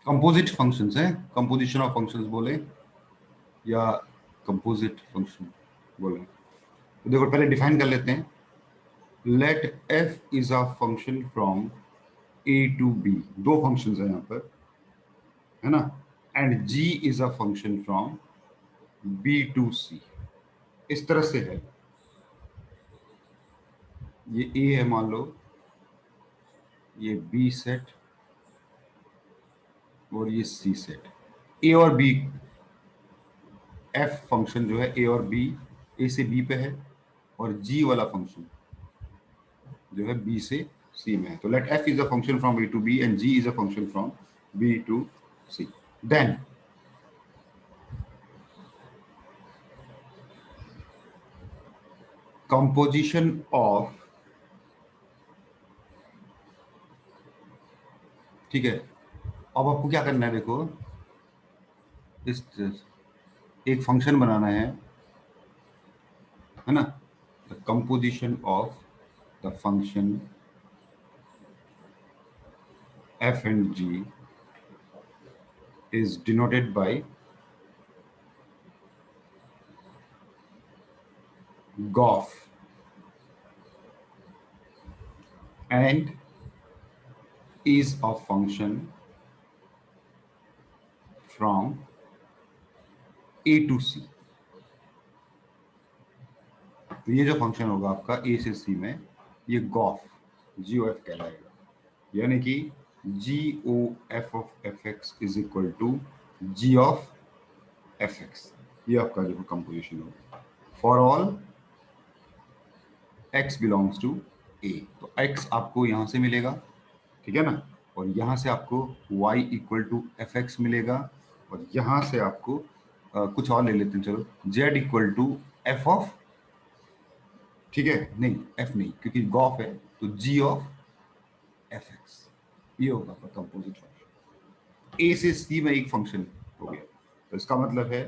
Composite functions हैं, composition of functions बोले या कंपोजिट फंक्शन बोले। तो देखो पहले डिफाइन कर लेते हैं। Let F is a function from A to B, दो फंक्शंस हैं यहाँ पर, है ना। And ji is a function from B to C, इस तरह से है। ये ए है मान लो, ये बी सेट और ये सी सेट। ए और बी, एफ फंक्शन जो है ए और बी, ए से बी पे है, और जी वाला फंक्शन जो है बी से सी में है। तो let F is a function from A to B and ji is a function from B to C. Then composition of, ठीक है। अब आपको क्या करना है, देखो इस एक फंक्शन बनाना है ना। The composition of the function f and ji is denoted by gof and is a function from A to C। तो ये जो फंक्शन होगा आपका A से C में, ये गॉफ GOF कहलाएगा। यानी कि GOF of fx is equal to G of fx। ये आपका जो कंपोजिशन होगा for all x belongs to A। तो x आपको यहां से मिलेगा, ठीक है ना, और यहां से आपको y इक्वल टू fx मिलेगा, और यहां से आपको कुछ और ले लेते हैं, चलो z equal to f of, ठीक है, नहीं f नहीं क्योंकि गॉफ है, तो g ऑफ fx। ये होगा आपका कंपोजिट फंक्शन। a से c में एक फंक्शन हो गया, तो इसका मतलब है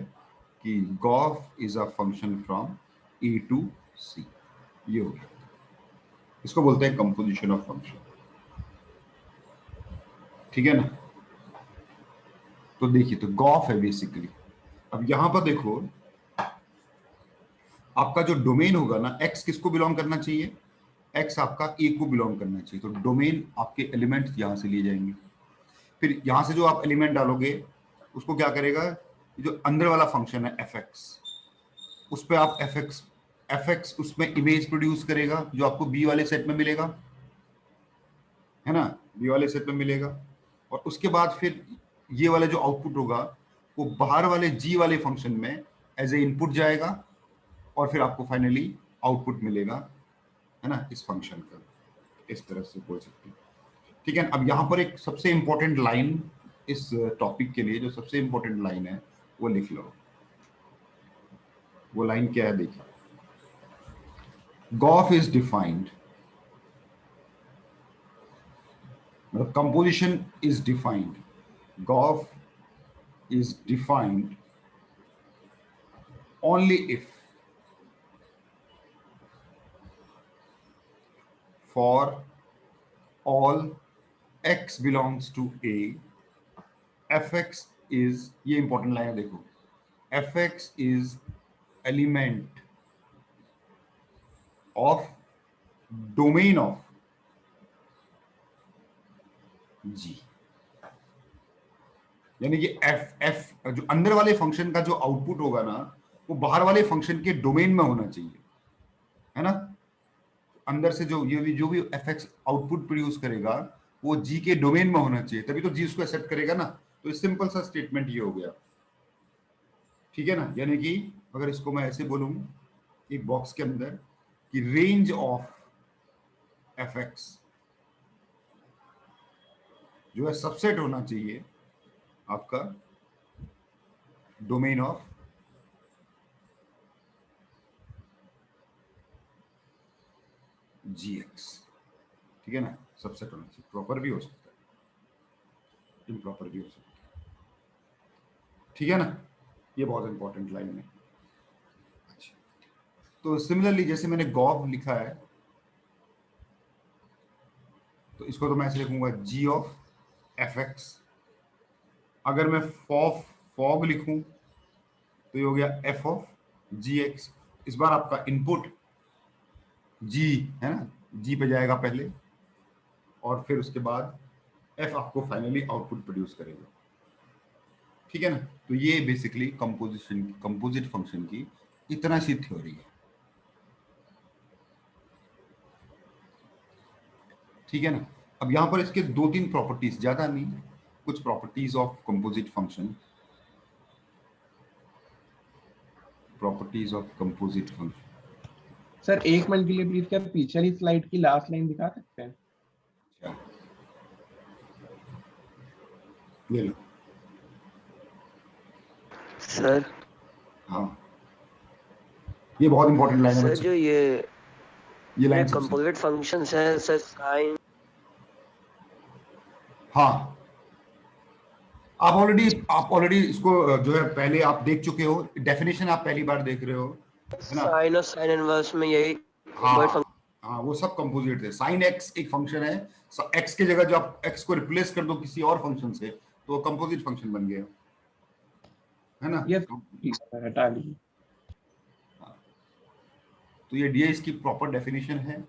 कि gof is a function from a to c। ये हो गया, इसको बोलते हैं कंपोजिशन ऑफ फंक्शन, ठीक है ना। तो देखिए, तो गॉफ है बेसिकली। अब यहां पर देखो, आपका जो डोमेन होगा ना, x किसको बिलोंग करना चाहिए, x आपका a को बिलोंग करना चाहिए। तो डोमेन आपके एलिमेंट्स यहां से लिए जाएंगे, फिर यहां से जो आप एलिमेंट डालोगे उसको क्या करेगा, जो अंदर वाला फंक्शन है fx, उस पर आप fx उसमें इमेज प्रोड्यूस करेगा जो आपको b वाले सेट में मिलेगा, है ना, b वाले सेट में मिलेगा। और उसके बाद फिर ये वाला जो आउटपुट होगा वो बाहर वाले g वाले फंक्शन में एज ए इनपुट जाएगा, और फिर आपको फाइनली आउटपुट मिलेगा, है ना, इस फंक्शन का। इस तरह से बोल सकते हैं, ठीक है। अब यहाँ पर एक सबसे इंपॉर्टेंट लाइन इस टॉपिक के लिए, जो सबसे इंपॉर्टेंट लाइन है वो लिख लो। वो लाइन क्या है, देखिए, गॉफ इज डिफाइंड, मतलब composition is defined, Gauff is defined only if for all x belongs to a, fx is, ये इंपॉर्टेंट लाइन है देखो, fx is element of domain of g। यानी कि f जो अंदर वाले फंक्शन का जो आउटपुट होगा ना, वो बाहर वाले फंक्शन के डोमेन में होना चाहिए, है ना। अंदर से जो भी fx आउटपुट प्रोड्यूस करेगा वो g के डोमेन में होना चाहिए, तभी तो g उसको एक्सेप्ट करेगा ना। तो सिंपल सा स्टेटमेंट ये हो गया, ठीक है ना। यानी कि अगर इसको मैं ऐसे बोलूं एक बॉक्स के अंदर कि रेंज ऑफ fx जो है सबसेट होना चाहिए आपका डोमेन ऑफ gx, ठीक है ना। सबसेट होना चाहिए, प्रॉपर भी हो सकता है, इम्प्रॉपर भी हो सकता है, ठीक है ना। ये बहुत इंपॉर्टेंट लाइन है। अच्छा, तो सिमिलरली जैसे मैंने गॉफ लिखा है, तो इसको तो मैं ऐसे लिखूंगा g ऑफ fx अगर मैं फॉग लिखूं तो ये हो गया एफ ऑफ जी एक्स। इस बार आपका इनपुट जी है ना, जी पे जाएगा पहले, और फिर उसके बाद एफ आपको फाइनली आउटपुट प्रोड्यूस करेगा। ठीक है ना। तो ये बेसिकली कंपोजिट फंक्शन की इतना सी थ्योरी है। ठीक है ना। अब यहां पर इसके दो तीन प्रॉपर्टीज, ज्यादा नहीं, कुछ properties of composite function, properties of composite function. Sir 1 minute के लिए प्लीज, क्या पीछे वाली स्लाइड की लास्ट लाइन दिखा सकते हैं? अच्छा, ले लो। सर हाँ, ये बहुत इंपॉर्टेंट लाइन है सर बच्चे, जो ये ये लाइन सबसे। कंपोजिट फंक्शंस हैं सर, साइन। हाँ, आप ऑलरेडी इसको जो है पहले आप देख चुके हो, डेफिनेशन आप पहली बार देख रहे हो, है ना। साइन और साइन इनवर्स में यही कंपोजिट हाँ हाँ, वो सब कंपोजिट है। साइन एक्स एक फंक्शन है, एक्स की जगह जो आप एक्स को रिप्लेस कर दो किसी और फंक्शन से तो वो कंपोजिट फंक्शन बन गया, है ना। ये ठीक है सर, हटा लीजिए। तो ये डी इसकी प्रॉपर डेफिनेशन है।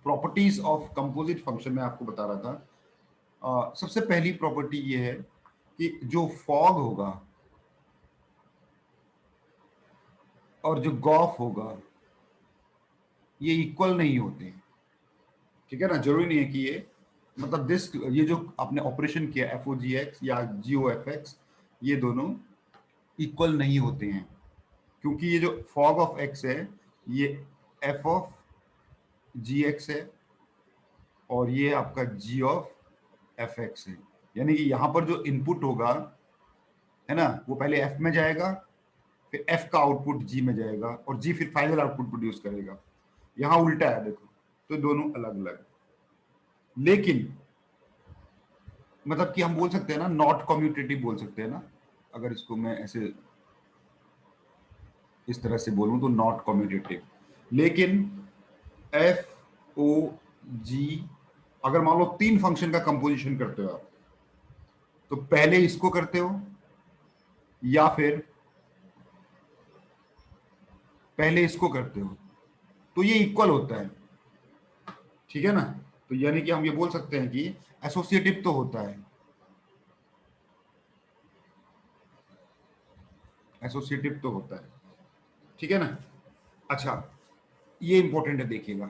प्रॉपर्टीज ऑफ कंपोजिट फंक्शन में आपको बता रहा था, सबसे पहली प्रॉपर्टी ये है कि जो फॉग होगा और जो गॉफ होगा ये इक्वल नहीं होते। ठीक है ना, जरूरी नहीं है कि ये मतलब ये जो आपने ऑपरेशन किया एफ ओ जी एक्स या जी ओ एफ एक्स, ये दोनों इक्वल नहीं होते हैं, क्योंकि ये जो फॉग ऑफ एक्स है ये एफ ऑफ जी एक्स है और ये आपका जी ऑफ एफ एक्स है। यानी कि यहां पर जो इनपुट होगा, है ना, वो पहले एफ में जाएगा, फिर एफ का आउटपुट जी में जाएगा और जी फिर फाइनल आउटपुट प्रोड्यूस करेगा। यहां उल्टा है देखो, तो दोनों अलग अलग। लेकिन मतलब कि हम बोल सकते हैं ना, नॉट कम्यूटेटिव बोल सकते हैं ना, अगर इसको मैं ऐसे इस तरह से बोलूं तो नॉट कम्यूटेटिव। लेकिन एफ ओ जी, अगर मान लो तीन फंक्शन का कंपोजिशन करते हो आप, तो पहले इसको करते हो या फिर पहले इसको करते हो, तो ये इक्वल होता है। ठीक है ना। तो यानी कि हम ये बोल सकते हैं कि एसोसिएटिव तो होता है, एसोसिएटिव तो होता है। ठीक है ना। अच्छा, ये इंपॉर्टेंट है, देखिएगा।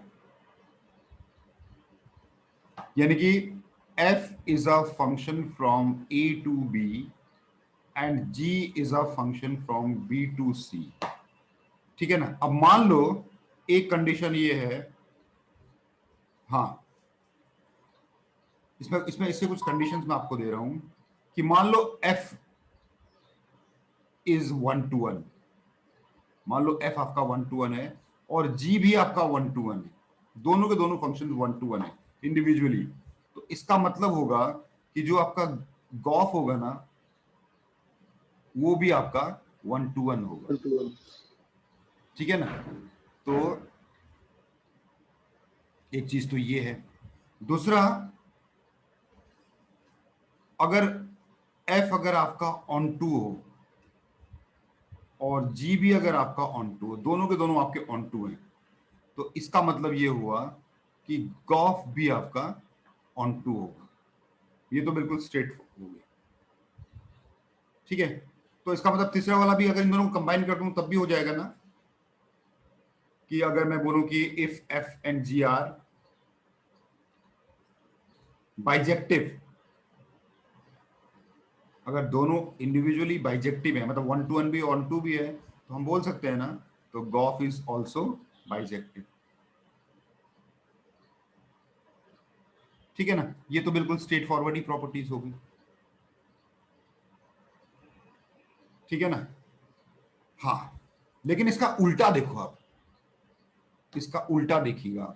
यानी कि f is a function from a to b and g is a function from b to c। ठीक है ना। अब मान लो एक कंडीशन ये है, हाँ, इसमें इसमें इससे कुछ कंडीशंस मैं आपको दे रहा हूं कि मान लो f इज 1:1, मान लो f आपका 1:1 है और g भी आपका 1:1 है, दोनों के दोनों फंक्शन 1:1 है इंडिविजुअली। तो इसका मतलब होगा कि जो आपका गॉफ होगा ना, वो भी आपका 1:1 होगा। ठीक है ना। तो एक चीज तो ये है। दूसरा, अगर f अगर आपका ऑन टू हो और g भी अगर आपका ऑन टू हो, दोनों के दोनों आपके ऑन टू हैं, तो इसका मतलब ये हुआ कि गॉफ भी आपका ऑन टू होगा। ये तो बिल्कुल स्ट्रेट हो गया। ठीक है। तो इसका मतलब तीसरा वाला भी अगर इन दोनों को कंबाइन कर दूं तब भी हो जाएगा ना, कि अगर मैं बोलूं कि if f and g are bijective, अगर दोनों इंडिविजुअली बाइजेक्टिव है, मतलब 1:1 भी ऑन टू भी है, तो हम बोल सकते हैं ना, तो गॉफ इज ऑल्सो बाइजेक्टिव। ठीक है ना। ये तो बिल्कुल स्ट्रेट फॉरवर्ड ही प्रॉपर्टीज होगी। ठीक है ना। हाँ, लेकिन इसका उल्टा देखो आप, इसका उल्टा देखिएगा।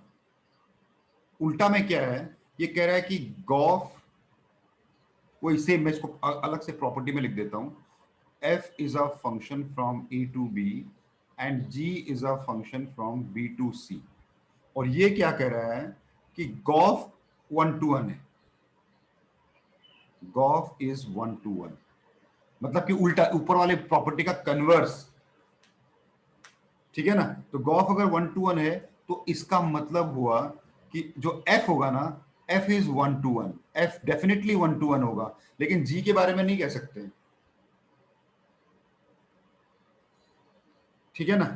उल्टा में क्या है, ये कह रहा है कि गॉफ, वो इसे मैं इसको अलग से प्रॉपर्टी में लिख देता हूं, f is a function from a to b and g is a function from b to c। और ये क्या कह रहा है कि गॉफ 1:1 है। गॉफ इज 1 to 1, मतलब कि उल्टा, ऊपर वाले प्रॉपर्टी का कन्वर्स, ठीक है ना। तो गॉफ अगर 1 to 1 है तो इसका मतलब हुआ कि जो एफ होगा ना, F is 1 to 1, F definitely 1 to 1 होगा, लेकिन जी के बारे में नहीं कह सकते, ठीक है ना।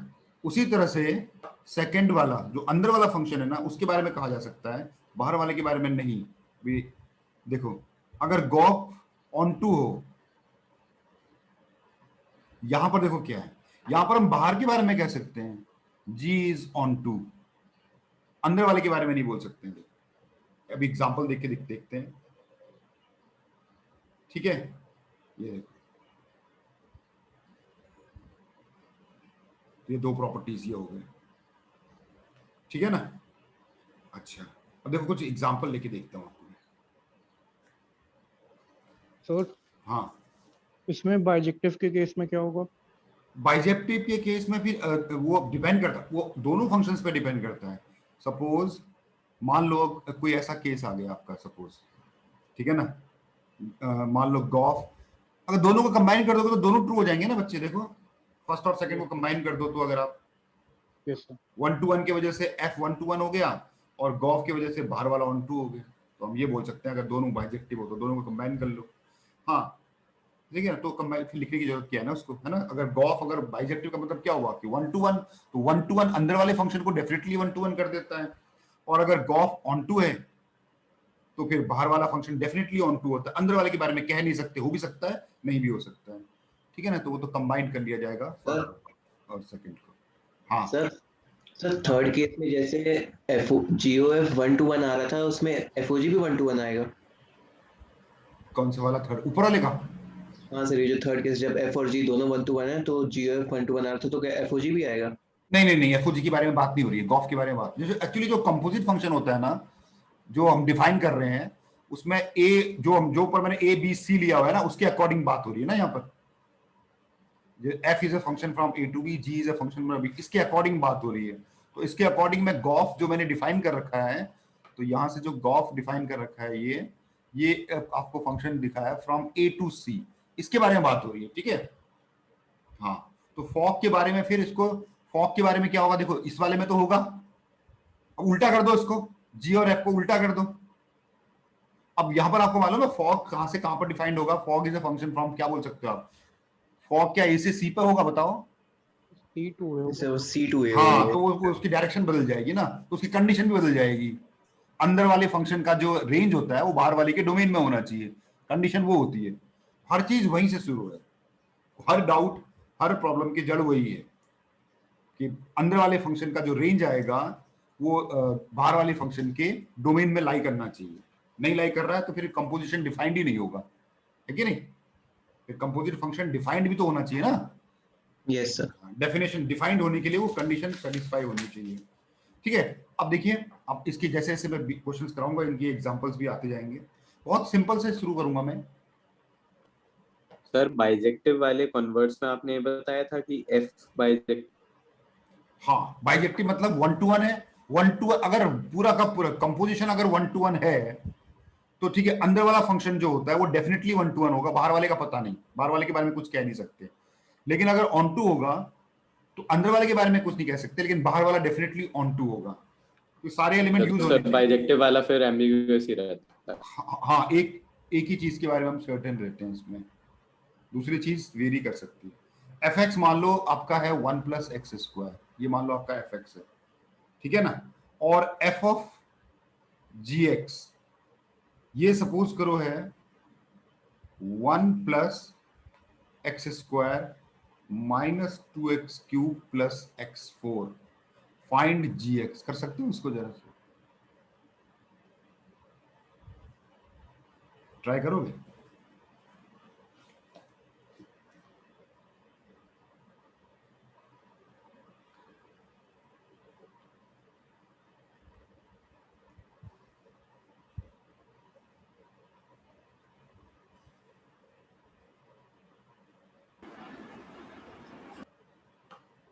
उसी तरह से सेकंड वाला जो अंदर वाला फंक्शन है ना, उसके बारे में कहा जा सकता है, बाहर वाले के बारे में नहीं भी। देखो, अगर गॉफ ऑन टू हो, यहां पर देखो क्या है, यहां पर हम बाहर के बारे में कह सकते हैं जी इज ऑन टू, अंदर वाले के बारे में नहीं बोल सकते हैं। अभी एग्जांपल देख के देखते हैं, ठीक है। ये देखो, ये दो प्रॉपर्टीज ये हो गए, ठीक है ना। अच्छा, अब देखो कुछ एग्जांपल लेके देखता हूं आपको। सर हाँ, इसमें बाइजेक्टिव के केस में क्या होगा? बाइजेक्टिव के केस में फिर वो डिपेंड करता है, वो दोनों फंक्शंस पे डिपेंड करता है। सपोज मान लो कोई ऐसा केस आ गया आपका, सपोज, ठीक है ना, मान लो गॉफ, अगर दोनों को कंबाइन कर दोगे तो दोनों ट्रू हो जाएंगे ना बच्चे। देखो, फर्स्ट और सेकंड को कंबाइन कर दो तो अगर आप यस सर। 1 to 1 की वजह से एफ 1 to 1 हो गया, और गॉफ की वजह से बाहर वाला 1 2 हो गया, तो हम ये बोल सकते हैं अगर दोनों बाइजेक्टिव हो तो दोनों को कंबाइन कर लो। हाँ, ठीक है ना, तो कंबाइन फिर लिखने की जरूरत क्या है ना उसको, है ना। अगर गॉफ अगर बाइजेक्टिव का मतलब क्या हुआ कि 1 to 1, तो 1 to 1 अंदर वाले फंक्शन को डेफिनेटली 1 to 1 कर देता है, और अगर गॉफ ऑन टू है तो फिर बाहर वाला फंक्शन डेफिनेटली ऑन टू होता है, अंदर वाले के बारे में कह नहीं सकते, हो भी सकता है नहीं भी हो सकता है, ठीक है ना। तो वो तो कंबाइन कर लिया जाएगा फर्स्ट और सेकंड को। हाँ सर सर थर्ड केस में जैसे एफ GOF 1 to 1 आ रहा था, उसमें FOG भी 1 to 1 आएगा? कौन सा वाला थर्ड, ऊपर वाले का? हाँ सर, ये जो थर्ड केस जब F और G दोनों 1 to 1 है तो GOF 1 to 1 आ रहा था, तो क्या FOG भी आएगा? नहीं नहीं नहीं, एफओजी की बारे में बात नहीं हो रही है, गॉफ के बारे में बात। जो एक्चुअली जो कंपोजिट फंक्शन होता है ना, जो हम डिफाइन कर रहे हैं, उसमें ए जो ऊपर मैंने ए बी सी लिया हुआ है ना, उसके अकॉर्डिंग बात हो रही है ना यहाँ पर। F is a function from A to B, g is a function from B, इसके अकॉर्डिंग बात हो रही है। तो इसके अकॉर्डिंग में गॉफ जो मैंने डिफाइन कर रखा है, तो यहां से जो गॉफ डिफाइन कर रखा है, ये आपको फंक्शन दिखाया फ्रॉम ए टू सी, इसके बारे में बात हो रही है, ठीक है। हाँ, तो फॉक के बारे में, फिर इसको फॉक के बारे में क्या होगा, देखो इस वाले में तो होगा, अब उल्टा कर दो इसको, जी और एफ को उल्टा कर दो। अब यहां पर आपको मालूम है फॉग कहां से कहां पर डिफाइंड होगा, fog is a function from, क्या बोल सकते हो आप, फॉग क्या ए से सी पर होगा, बताओ। C2 है वो। सर C2 है हाँ, वो। तो वो उसकी डायरेक्शन बदल जाएगी ना, तो उसकी कंडीशन भी बदल जाएगी। अंदर वाले फंक्शन का जो रेंज होता है वो बाहर वाले के डोमेन में होना चाहिए, कंडीशन वो होती है। हर चीज वहीं से शुरू है, हर डाउट, हर प्रॉब्लम की जड़ वही है कि अंदर वाले फंक्शन का जो रेंज आएगा वो बाहर वाले फंक्शन के डोमेन में लाई करना चाहिए। नहीं लाई कर रहा है तो फिर कंपोजिशन डिफाइंड ही नहीं होगा, है कि नहीं। फिर कंपोजिट फंक्शन डिफाइंड भी तो होना चाहिए ना। Yes sir. डेफिनेशन डिफाइंड होने के लिए वो कंडीशन सेटिस्फाई होनी चाहिए, ठीक है। अब देखिए, अब इसकी जैसे जैसे मैं क्वेश्चंस कराऊंगा, इनके एग्जांपल्स भी आते जाएंगे। बहुत सिंपल से शुरू करूंगा मैं। सर बाइजेक्टिव वाले कन्वर्ट्स में आपने बताया था कि F बाइजेक्टिव, हाँ, बाइजेक्टिव मतलब 1 to 1 है। 1 to 1 अगर पूरा का पूरा कंपोजिशन अगर 1 to 1 है तो ठीक है, अंदर वाला फंक्शन जो होता है वो डेफिनेटली 1 to 1 होगा, बाहर वाले का पता नहीं, बाहर वाले के बारे में कुछ कह नहीं सकते। लेकिन अगर ऑन टू होगा तो अंदर वाले के बारे में कुछ नहीं कह सकते, लेकिन बाहर वाला डेफिनेटली ऑन टू होगा। तो सारे एलिमेंट यूज होने सर चाहिए। बाइजेक्टिव वाला फिर एम्बिगुअस ही रहता है। हाँ, एक ही चीज के बारे में हम सर्टेन रहते हैं इसमें, दूसरी चीज वेरी कर सकती है। एफ एक्स मान लो आपका है 1 + x², ये मान लो आपका एफ एक्स है, ठीक है ना। और एफ ऑफ जी एक्स ये सपोज करो है 1 + x² - 2x³ + x4, फाइंड जी एक्स। कर सकते हो इसको, जरा से ट्राई करोगे?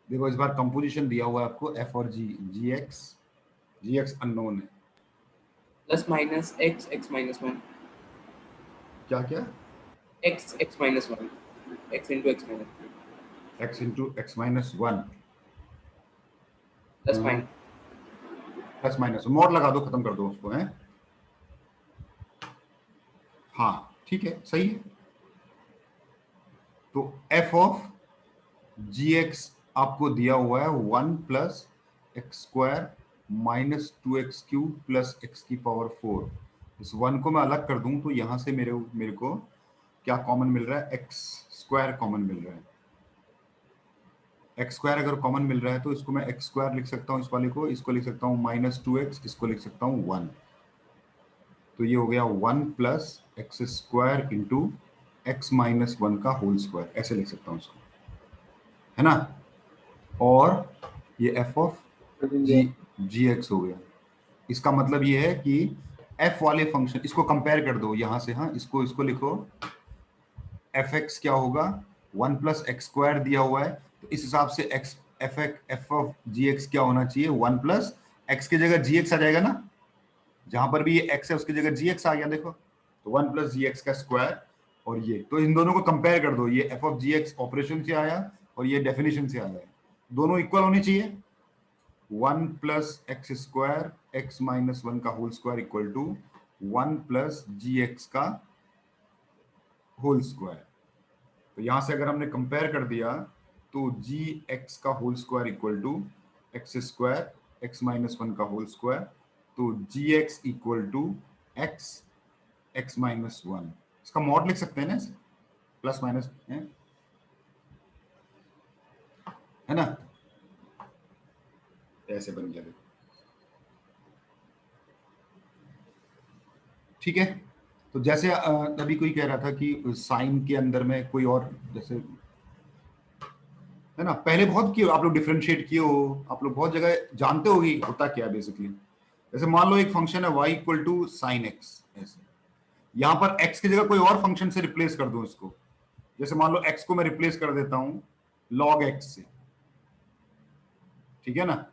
देखो इस बार कंपोजिशन दिया हुआ है आपको एफ और जी एक्स अननोन है। +- x (x - 1) क्या क्या? x minus 1, x into x minus 1. x into x minus 1 That's fine. Plus minus mod लगा दो, खत्म कर दो उसको, है? हाँ ठीक है, सही है। तो f ऑफ gx आपको दिया हुआ है 1 plus X square minus 2x cube plus x की पावर 4। इस 1 को मैं अलग कर दूं तो यहां से मेरे को क्या कॉमन मिल रहा है? एक्स स्क्वायर कॉमन मिल रहा है। एक्स स्क्वायर अगर कॉमन मिल रहा है तो इसको मैं एक्स स्क्वायर लिख सकता हूँ, इस वाले को, इसको लिख सकता हूँ माइनस 2x, इसको लिख सकता हूँ 1। तो ये हो गया 1 plus X square into x minus 1 का होल स्क्वायर, ऐसे लिख सकता हूँ इसको, है ना? और ये एफ ऑफ जी एक्स हो गया। इसका मतलब ये है कि एफ वाले फंक्शन, इसको कंपेयर कर दो यहां से, हाँ इसको लिखो, एफ एक्स क्या होगा? 1 प्लस एक्स स्क्वायर दिया हुआ है, तो इस हिसाब से x f of g x क्या होना चाहिए? 1 प्लस एक्स की जगह जी एक्स आ जाएगा ना, जहां पर भी ये एक्स है उसकी जगह जी एक्स आ गया, देखो। तो 1 प्लस जी एक्स का स्क्वायर और ये, तो इन दोनों को कंपेयर कर दो, ये f of g x operation से आया और ये डेफिनेशन से आया है, दोनों इक्वल होनी चाहिए। 1 plus X square X minus 1 का whole square equal to 1 plus ji x का होल स्क्वायर। तो यहां से अगर हमने कंपेयर कर दिया तो जी एक्स का whole square equal to x square X minus 1 का होल स्क्वायर, तो G X equal to X X minus 1। इसका मॉड लिख सकते हैं ना, प्लस माइनस है ना, ऐसे बन गया, देखो ठीक है। तो जैसे अभी कोई कह रहा था कि साइन के अंदर में कोई और, जैसे है ना, पहले बहुत किए आप लोग, डिफरेंशिएट किए हो आप लोग, बहुत जगह जानते हो कि होता क्या है बेसिकली। जैसे मान लो एक फंक्शन है y equal to sine x, ऐसे यहां पर x की जगह कोई और फंक्शन से रिप्लेस कर दो इसको। जैसे मान लो x को मैं रिप्लेस कर देता हूं log x से, ठीक है ना,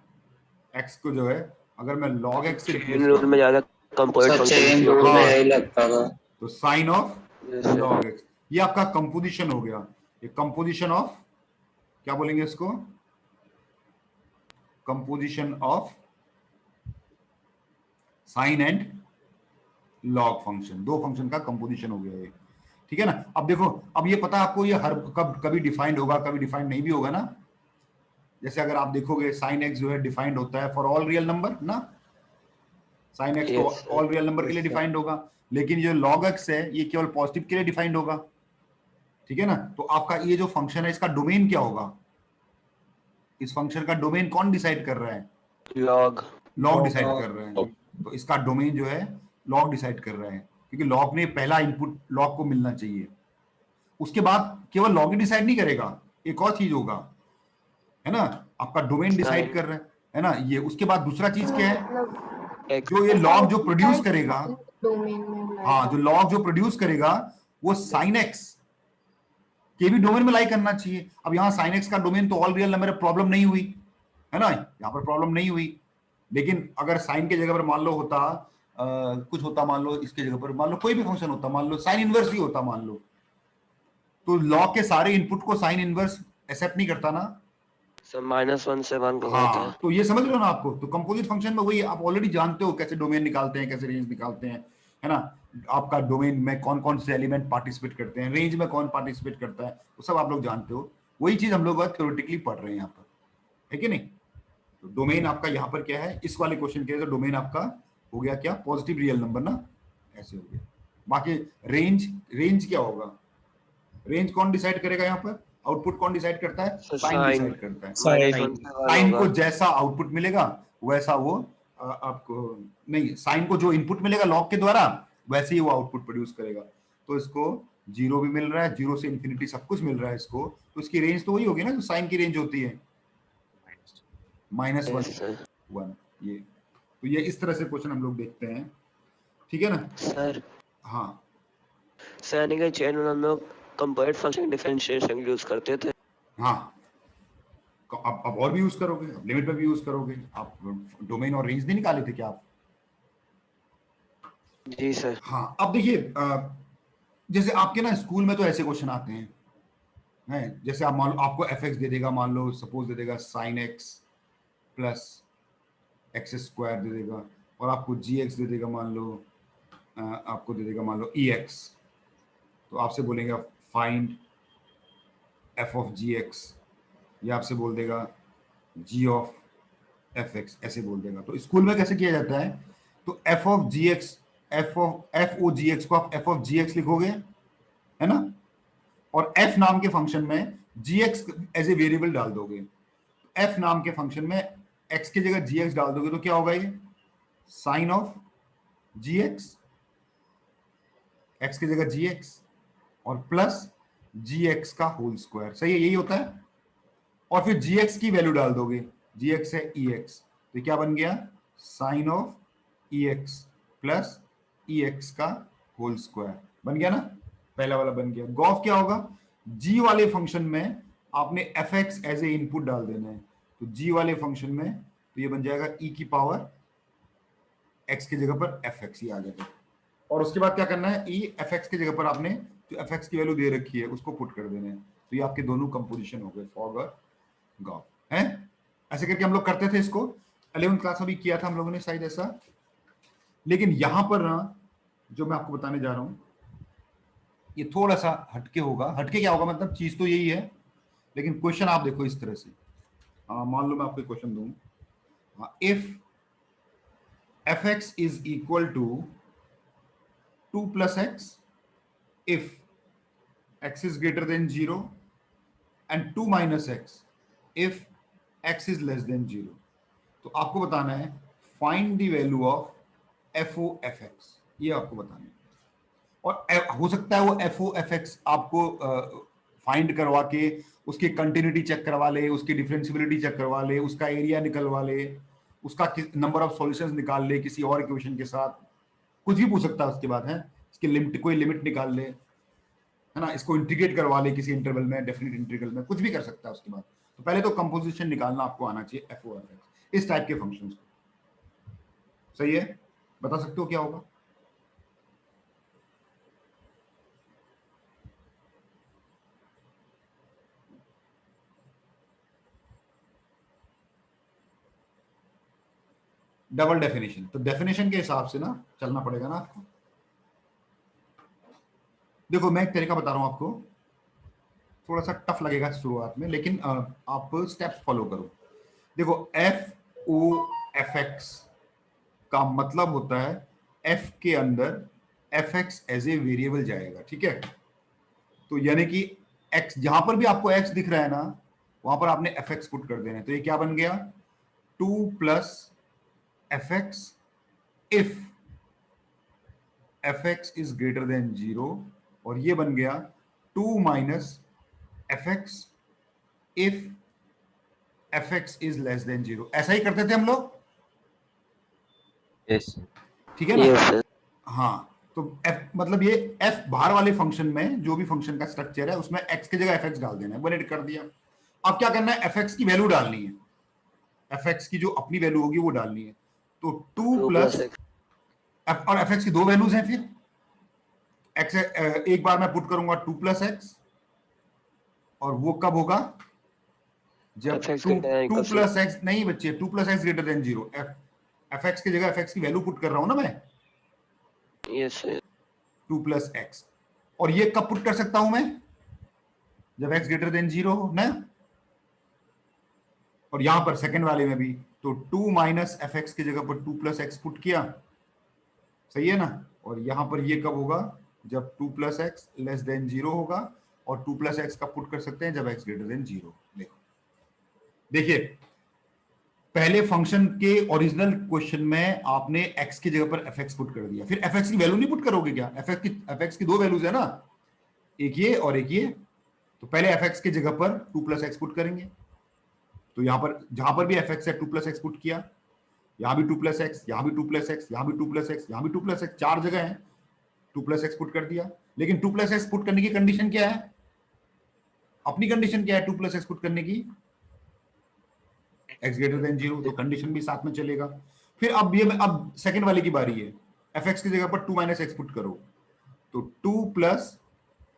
x को जो है अगर मैं log x से चेन रूल में ज्यादा कंपोजिट फंक्शन रूल में यही लगता था। तो साइन ऑफ log x, ये आपका कंपोजिशन हो गया। ये कंपोजिशन ऑफ, क्या बोलेंगे इसको? Composition of sine and log function, दो फंक्शन का कंपोजिशन हो गया ये, ठीक है ना। अब देखो, अब ये पता आपको, ये हर कभी डिफाइंड होगा, कभी डिफाइंड नहीं भी होगा ना। जैसे अगर आप देखोगे साइन एक्स जो है डिफाइंड होता है फॉर ऑल रियल नंबर ना, साइन एक्स तो ऑल रियल नंबर के लिए डिफाइंड होगा, लेकिन जो लॉग एक्स है ये केवल पॉजिटिव के लिए डिफाइंड होगा, ठीक है ना। तो आपका ये जो फंक्शन है इसका डोमेन क्या होगा? इस फंक्शन का डोमेन कौन डिसाइड कर रहा है? लॉग डिसाइड कर रहे हैं। तो इसका डोमेन जो है लॉग डिसाइड कर रहा है, क्योंकि लॉग में पहला इनपुट लॉग को मिलना चाहिए। उसके बाद केवल लॉग ही डिसाइड नहीं करेगा, एक और चीज होगा, है ना, आपका डोमेन डिसाइड कर रहा है ना ये। उसके बाद दूसरा चीज क्या है? जो ये लॉग जो प्रोड्यूस करेगा, हाँ जो लॉग जो प्रोड्यूस करेगा वो साइन एक्स के भी डोमेन में लाई करना चाहिए। अब यहाँ साइन एक्स का डोमेन तो ऑल रियल नंबर, प्रॉब्लम नहीं हुई है ना, यहाँ पर प्रॉब्लम नहीं हुई। लेकिन अगर साइन के जगह पर मान लो होता कुछ होता, मान लो इसके जगह पर मान लो कोई भी फंक्शन होता, मान लो साइन इनवर्स ही होता मान लो, तो लॉग के सारे इनपुट को साइन इनवर्स एक्सेप्ट नहीं करता ना, -1 से 1 को हाँ। होता है। तो ये समझ लो ना आपको, तो कंपोजिट फंक्शन में वही आप ऑलरेडी जानते हो कैसे डोमेन निकालते हैं, कैसे रेंज निकालते हैं, है ना। आपका डोमेन में कौन कौन से एलिमेंट पार्टिसिपेट करते हैं, रेंज में कौन पार्टिसिपेट करता है, वो सब आप लोग जानते हो। वही चीज हम लोग थ्योरेटिकली पढ़ रहे हैं यहाँ पर, है कि नहीं। तो डोमेन आपका यहाँ पर क्या है, इस वाले क्वेश्चन के लिए तो डोमेन आपका हो गया क्या? पॉजिटिव रियल नंबर ना, ऐसे हो गया। बाकी रेंज क्या होगा? रेंज कौन डिसाइड करेगा यहाँ पर? आउटपुट कौन डिसाइड करता है? साइन डिसाइड करता है। साइन को जैसा आउटपुट मिलेगा वैसा वो आपको, नहीं, साइन को जो इनपुट मिलेगा लॉग के द्वारा वैसे ही वो आउटपुट प्रोड्यूस करेगा। तो इसको 0 भी मिल रहा है, 0 से इंफिनिटी सब कुछ मिल रहा है इसको, तो इसकी रेंज तो वही होगी ना जो साइन की रेंज होती है, -1 ये। तो ये इस तरह से क्वेश्चन हम लोग देखते हैं, ठीक है ना सर। हाँ सर के चेन रूल में कंपोजिट फंक्शन डिफरेंशिएशन यूज करते थे। हाँ, अब और भी यूज करोगे, अब लिमिट में भी यूज करोगे आप। डोमेन और रेंज नहीं निकाले थे क्या आप? जी सर। हाँ, अब देखिए जैसे आपके ना स्कूल में तो ऐसे क्वेश्चन आते हैं, जैसे आप मान लो आपको एफ एक्स दे देगा, मान लो सपोज दे देगा sine X plus X square दे देगा, और आपको जी एक्स दे देगा, मान लो आपको दे देगा मान लो ई एक्स, तो आपसे बोलेंगे find f of g x, या आपसे बोल देगा जी ऑफ एफ एक्स, ऐसे बोल देगा। तो स्कूल में कैसे किया जाता है, तो f of g x, f o g x को आप एफ ऑफ जी एक्स लिखोगे, है ना, और एफ नाम के फंक्शन में जी एक्स एज ए वेरिएबल डाल दोगे। एफ नाम के फंक्शन में एक्स की जगह जी एक्स डाल दोगे तो क्या होगा, ये sine of g x, x की जगह जी एक्स और प्लस जी एक्स का होल स्क्वायर, सही है, यही होता है। और फिर जी एक्स की वैल्यू डाल दोगे, जी एक्स है ई एक्स, तो क्या बन गया, sine of e x plus e x का होल स्क्वायर, बन गया ना, पहला वाला बन गया। गॉफ क्या होगा, जी वाले फंक्शन में आपने f x as a input डाल देना है, तो जी वाले फंक्शन में तो ये बन जाएगा ई की पावर एक्स की जगह पर एफ एक्स ही आ जाएगा, और उसके बाद क्या करना है, ई एफ एक्स की जगह पर आपने जो एफ एक्स की वैल्यू दे रखी है उसको पुट कर देना है, तो ये आपके दोनों कंपोजिशन हो गए, फॉग और गॉफ है। ऐसे करके हम लोग करते थे इसको, 11th क्लास में भी किया था हम लोगों ने शायद ऐसा। लेकिन यहां पर ना जो मैं आपको बताने जा रहा हूं ये थोड़ा सा हटके होगा। हटके क्या होगा, मतलब चीज तो यही है, लेकिन क्वेश्चन आप देखो इस तरह से। मान लो मैं आपको क्वेश्चन दूं, if f x is equal to 2 plus x if x is greater than 0 and 2 minus x if x is less than 0, तो आपको बताना है find the value of f o f x, ये आपको बताना है। और हो सकता है वो एफ ओ एफ एक्स आपको फाइंड करवा के उसकी कंटिन्यूटी चेक करवा ले, उसकी डिफरेंशियबिलिटी चेक करवा ले, उसका एरिया निकलवा ले, उसका नंबर ऑफ सॉल्यूशंस निकाल ले किसी और इक्वेशन के साथ, कुछ भी पूछ सकता है उसके बाद, है इसकी लिमिट, कोई लिमिट निकाल ले, है ना, इसको इंटीग्रेट करवा ले किसी इंटरवल में, डेफिनेट इंटीग्रल में, कुछ भी कर सकता है उसके बाद। तो पहले तो कंपोजिशन निकालना आपको आना चाहिए एफ ओ एफ एक्स, इस टाइप के फंक्शंस को, सही है, बता सकते हो क्या होगा। डबल डेफिनेशन, तो डेफिनेशन के हिसाब से ना चलना पड़ेगा ना आपको। देखो मैं एक तरीका बता रहा हूं आपको, थोड़ा सा टफ लगेगा शुरुआत में, लेकिन आप स्टेप्स फॉलो करो। देखो एफ ओ एफ एक्स का मतलब होता है एफ के अंदर f x as a variable जाएगा, ठीक है। तो यानी कि एक्स जहां पर भी आपको एक्स दिख रहा है ना, वहां पर आपने एफ एक्स पुट कर देना है। तो ये क्या बन गया, 2 plus F x if f x is greater than 0, और ये बन गया 2 minus F x if f x is less than 0। ऐसा ही करते थे हम लोग, यस ठीक है ना। यस सर, हाँ, तो f मतलब ये f बाहर वाले फंक्शन में जो भी फंक्शन का स्ट्रक्चर है उसमें x की जगह fx डाल देना है, वन कर दिया। अब क्या करना है, fx की वैल्यू डालनी है, fx की जो अपनी वैल्यू होगी वो डालनी है। तो 2 2 प्लस plus x, f, और fx की दो वैल्यूज हैं, फिर x एक बार मैं पुट करूंगा 2 plus x, और वो कब होगा, जब fx 2 greater than equal to- plus x नहीं बच्चे, 2 plus x greater than 0, fx की जगह fx की वैल्यू पुट कर रहा हूं ना मैं, yes sir, 2 plus x, और ये कब पुट कर सकता हूं मैं, जब x ग्रेटर देन 0 हो ना। और यहां पर सेकंड वाले में भी तो 2 minus fx की जगह पर 2 plus x पुट किया, सही है ना। और यहां पर ये कब होगा, जब 2 plus x लेस देन 0 होगा, और 2 plus x का पुट कर सकते हैं जब x ग्रेटर देन 0। देखो देखिए, पहले फंक्शन के ओरिजिनल क्वेश्चन में आपने x की जगह पर fx पुट कर दिया, फिर fx की वैल्यू नहीं पुट करोगे क्या, fx की दो वैल्यूज है ना, एक ये और एक ये। तो पहले fx की जगह पर 2 plus x पुट करेंगे, तो यहां पर जहां पर भी fx है 2 plus x पुट किया, यहां भी 2 plus x, यहां भी 2 plus x, यहां भी 2 plus x, यहां भी 2 plus x, चार जगह है 2 plus x पुट कर दिया। लेकिन 2 plus x पुट करने की कंडीशन क्या है, अपनी कंडीशन क्या है 2 plus x पुट करने की, x ग्रेटर देन 0, तो कंडीशन भी साथ में चलेगा। फिर अब सेकंड वाले की बारी है, fx की जगह पर 2 minus x पुट करो, तो 2 plus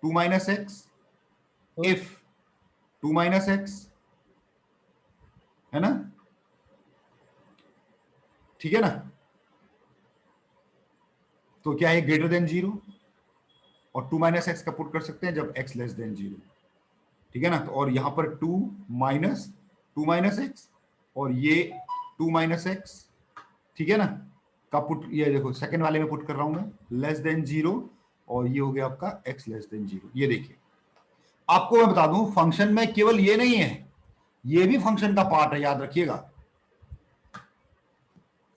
2 minus x if 2 minus x, है ना, ठीक है ना। तो क्या है ग्रेटर देन 0, और 2 माइनस एक्स का पुट कर सकते हैं जब x लेस देन 0, ठीक है ना। तो और यहां पर 2 माइनस एक्स और ये 2 माइनस एक्स, ठीक है ना, का पुट, ये देखो सेकंड वाले में पुट कर रहा हूं मैं लेस देन 0, और ये हो गया आपका x लेस देन 0। ये देखिए, आपको मैं बता दूं फंक्शन में केवल ये नहीं है, ये भी फंक्शन का पार्ट है, याद रखिएगा।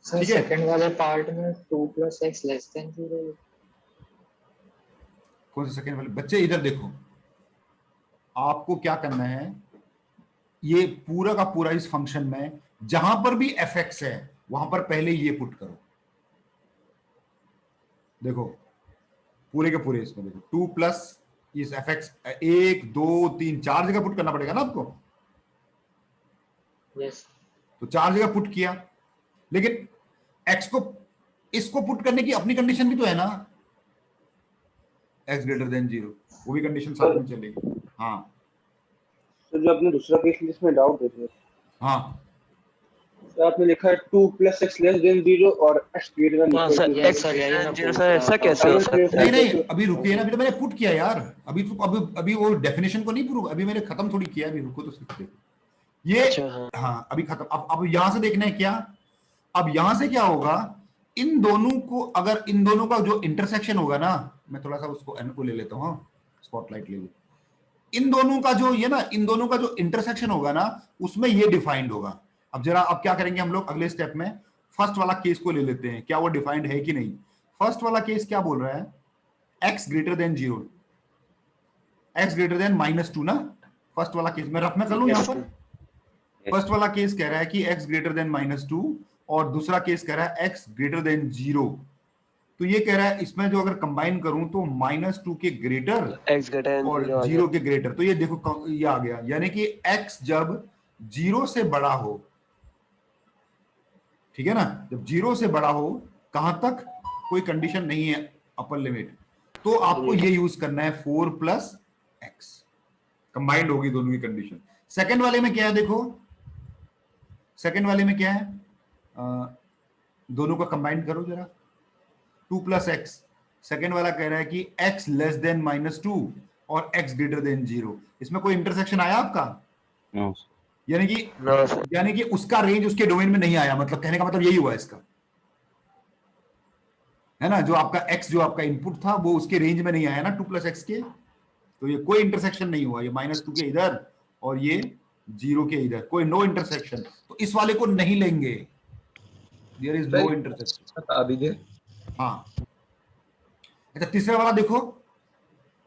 सर ठीक है। सेकंड वाले पार्ट में 2 प्लस एक्स लेस देन 0। कौन से सेकंड वाले? बच्चे इधर देखो, आपको क्या करना है, ये पूरा का पूरा इस फंक्शन में जहां पर भी एफ एक्स है वहां पर पहले ये पुट करो। देखो पूरे के पूरे इसमें देखो 2 प्लस इस एफ एक्स 1 2 3 4 जगह पुट करना पड़ेगा ना आपको। यस तो 4 जगह पुट किया, लेकिन एक्स को, इसको पुट करने की अपनी कंडीशन भी तो है ना, एक्स ग्रेटर देन 0, वो भी कंडीशन साथ में चलेगी। हाँ तो जो आपने दूसरा केस लिया इसमें डाउट है सर। हाँ तो आपने लिखा है 2 प्लस एक्स लेस देन 0 और x ग्रेटर देन हाँ सर, Yes, x sir, यही मैं जीरो पूछ सर, रहा ऐसा था। कैसे हो सकता है? नहीं अभी रुकिए ना, अभी तो मैंने पुट किया यार, अभी तो अभी वो डेफिनेशन को नहीं प्रूव, अभी मैंने खत्म थोड़ी किया, अभी रुको तो सीखते ये। अच्छा, हाँ। हाँ अभी खत्म। अब यहां से देखना है क्या, अब यहां से क्या होगा, इन दोनों को, अगर इन दोनों का जो इंटरसेक्शन होगा ना, मैं थोड़ा सा उसको एन को ले लेता हूँ, स्पॉटलाइट ले लेता, इन दोनों का जो ये ना, इन दोनों का जो इंटरसेक्शन होगा ना, उसमें ये डिफाइंड होगा। अब जरा अब क्या करेंगे हम लोग अगले स्टेप में, फर्स्ट वाला केस को ले लेते हैं, क्या वो डिफाइंड है कि नहीं। फर्स्ट वाला केस क्या बोल रहा है, x greater than 0, x greater than -2 ना, फर्स्ट वाला केस मैं रफ में कर लूं यहां पर। फर्स्ट वाला केस कह रहा है कि x ग्रेटर देन -2, और दूसरा केस कह रहा है x ग्रेटर देन 0। तो ये कह रहा है इसमें जो अगर कंबाइन करूं तो -2 के ग्रेटर x ग्रेटर देन और 0 आ 0 के ग्रेटर, तो ये देखो ये आ गया, यानी कि x जब 0 से बड़ा हो, ठीक है ना, जब 0 से बड़ा हो, कहां तक कोई कंडीशन नहीं है अपर लिमिट, तो आपको ये यूज करना है 4 प्लस एक्स, कंबाइंड होगी दोनों की कंडीशन। सेकंड वाले में क्या है, देखो सेकंड वाले में क्या है, दोनों का कंबाइंड करो जरा, 2 प्लस एक्स, सेकेंड वाला कह रहा है कि x लेस देन -2 और x ग्रेटर देन 0, इसमें कोई इंटरसेक्शन आया आपका? नो यानी कि नो सर, यानी कि उसका रेंज उसके डोमेन में नहीं आया, मतलब कहने का मतलब यही हुआ इसका, है ना, जो आपका x जो आपका इनपुट था वो उसके रेंज में नहीं आया ना 2 प्लस एक्स के, तो ये कोई इंटरसेक्शन नहीं हुआ, ये -2 के इधर और ये 0 के इधर, कोई नो इंटरसेक्शन, तो इस वाले को नहीं लेंगे, देयर इज नो इंटरसेक्शन। अभी दे हाँ अच्छा, तीसरा वाला देखो,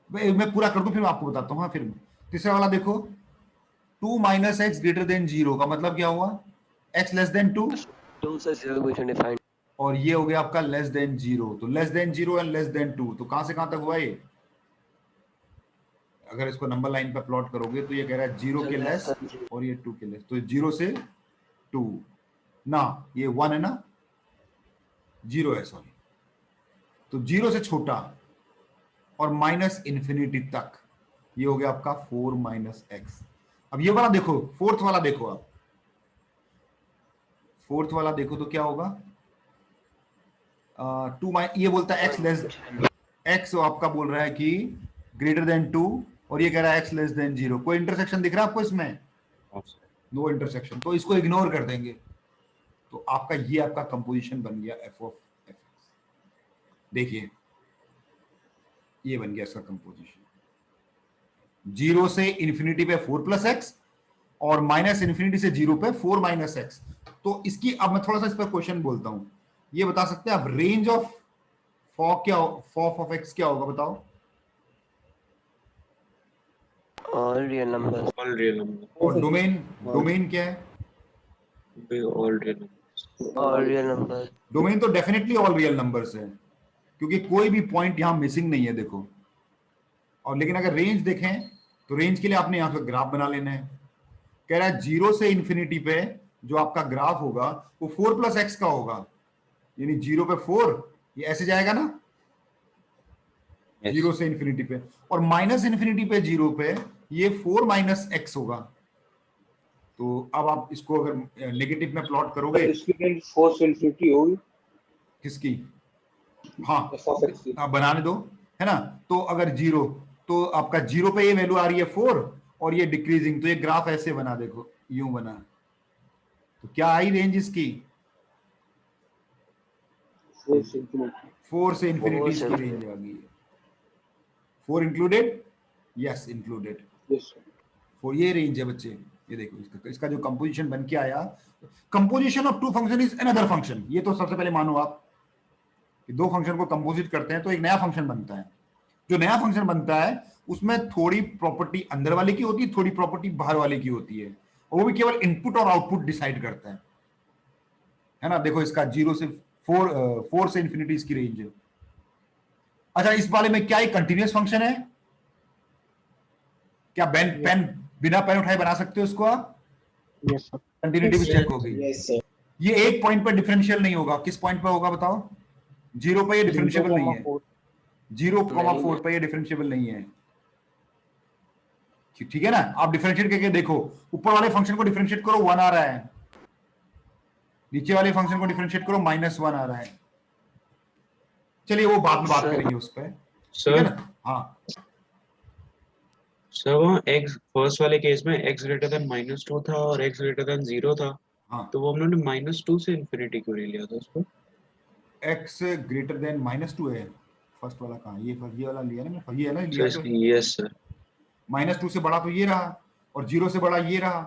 मैं पूरा कर दूं फिर मैं आपको बताता हूँ। हाँ फिर तीसरा वाला देखो, 2 माइनस एक्स ग्रेटर देन 0 का मतलब क्या हुआ, x लेस देन 2 2 से 0 क्वेश्चन डिफाइंड, और ये हो गया आपका लेस देन 0, तो less than 0 and less than 2, तो कहां से कहां तक हुआ ये, अगर इसको नंबर लाइन पर प्लॉट करोगे तो ये कह रहा है 0 के लेस और ये 2 के लेस, तो 0 से 2 ना, ये 1 है ना, 0 है सॉरी, तो 0 से छोटा और -∞ तक, ये हो गया आपका 4 माइनस एक्स। अब ये वाला देखो, फोर्थ वाला देखो, आप फोर्थ वाला देखो तो क्या होगा, 2 ये बोलता है x लेस, x आपका बोल रहा है कि ग्रेटर देन 2 और ये कह रहा है x लेस देन 0, कोई इंटरसेक्शन दिख रहा है आपको इसमें? नो इंटरसेक्शन, तो इसको इग्नोर कर देंगे, तो आपका ये आपका कंपोजिशन बन गया f ऑफ f। देखिए ये बन गया इसका कंपोजिशन, 0 से इंफिनिटी पे 4 प्लस एक्स और -∞ से 0 पे 4 माइनस एक्स। तो इसकी अब मैं थोड़ा सा इस पर क्वेश्चन बोलता हूं, ये बता सकते हैं आप रेंज ऑफ फॉफ ऑफ एक्स क्या होगा, बताओ? All real numbers, all real number, और डोमेन क्या है? All real number, all real numbers, domain तो डेफिनेटली ऑल रियल नंबर्स है, क्योंकि कोई भी पॉइंट यहां मिसिंग नहीं है, देखो। और लेकिन अगर रेंज देखें तो रेंज के लिए आपने यहां पर ग्राफ बना लेना है, कह रहा है 0 से इंफिनिटी पे जो आपका ग्राफ होगा वो 4 प्लस एक्स का होगा, यानी 0 पे 4, ये ऐसे जाएगा ना, जीरो से इन्फिनिटी पे, और माइनस इन्फिनिटी पे जीरो पे ये 4 माइनस एक्स होगा। तो अब आप इसको अगर नेगेटिव में प्लॉट करोगे, इसकी रेंज 4 से इंफिनिटी होगी किसकी, हाँ f of x की। आप बनाने दो, है ना। तो अगर जीरो, तो आपका जीरो पे ये वैल्यू आ रही है 4 और ये डिक्रीजिंग, तो ये ग्राफ ऐसे बना, देखो यूं बना। तो क्या आई रेंज इसकी, 4 से इंफिनिटी। 4 से इंफिनिटी 4 इसकी से रेंज आ गई है। 4 included, yes included, yes sir. 4 ये रेंज है बच्चे। ये देखो इसका जो कंपोजिशन बन के आया, composition of two function is another function. ये तो सबसे पहले मानो आप कि दो फंक्शन को कंपोजिट करते हैं तो एक नया फंक्शन बनता है। जो नया फंक्शन बनता है उसमें थोड़ी प्रॉपर्टी अंदर वाले की होती है, थोड़ी प्रॉपर्टी बाहर वाले की होती है, और वो भी केवल इनपुट और आउटपुट डिसाइड करता है ना। देखो इसका 0 से 4 से इंफिनिटी इसकी रेंज है। अच्छा, इस वाले में क्या एक कंटिन्यूअस फंक्शन है? क्या पेन बिना पेन उठाए बना सकते हो इसको आप? Yes sir. कंटिन्यूटी भी चेक हो गई। Yes sir. ये एक पॉइंट पर डिफरेंशियल नहीं होगा, किस पॉइंट पर होगा बताओ? 0 पे ये डिफरेंशिएबल नहीं है, 0,4 पे ये डिफरेंशिएबल नहीं है। ठीक है ना। आप डिफरेंशिएट करके देखो, ऊपर वाले फंक्शन को डिफरेंशिएट करो 1 आ रहा है, नीचे वाले फंक्शन को डिफरेंशिएट करो -1 आ रहा है। चलिए वो बाद में बात करेंगे उस पर, ठीक है ना। हाँ सर, वहाँ x फर्स्ट वाले केस में x ग्रेटर देन -2 था और x ग्रेटर देन 0 था। हाँ, तो वो हम लोगों ने -2 से इंफिनिटी क्यों ले लिया था उसको? x ग्रेटर देन -2 है फर्स्ट वाला। कहाँ ये वाला लिया ना, ये है ना लिया तो। Yes sir. -2 से बड़ा तो ये रहा और 0 से बड़ा ये रहा,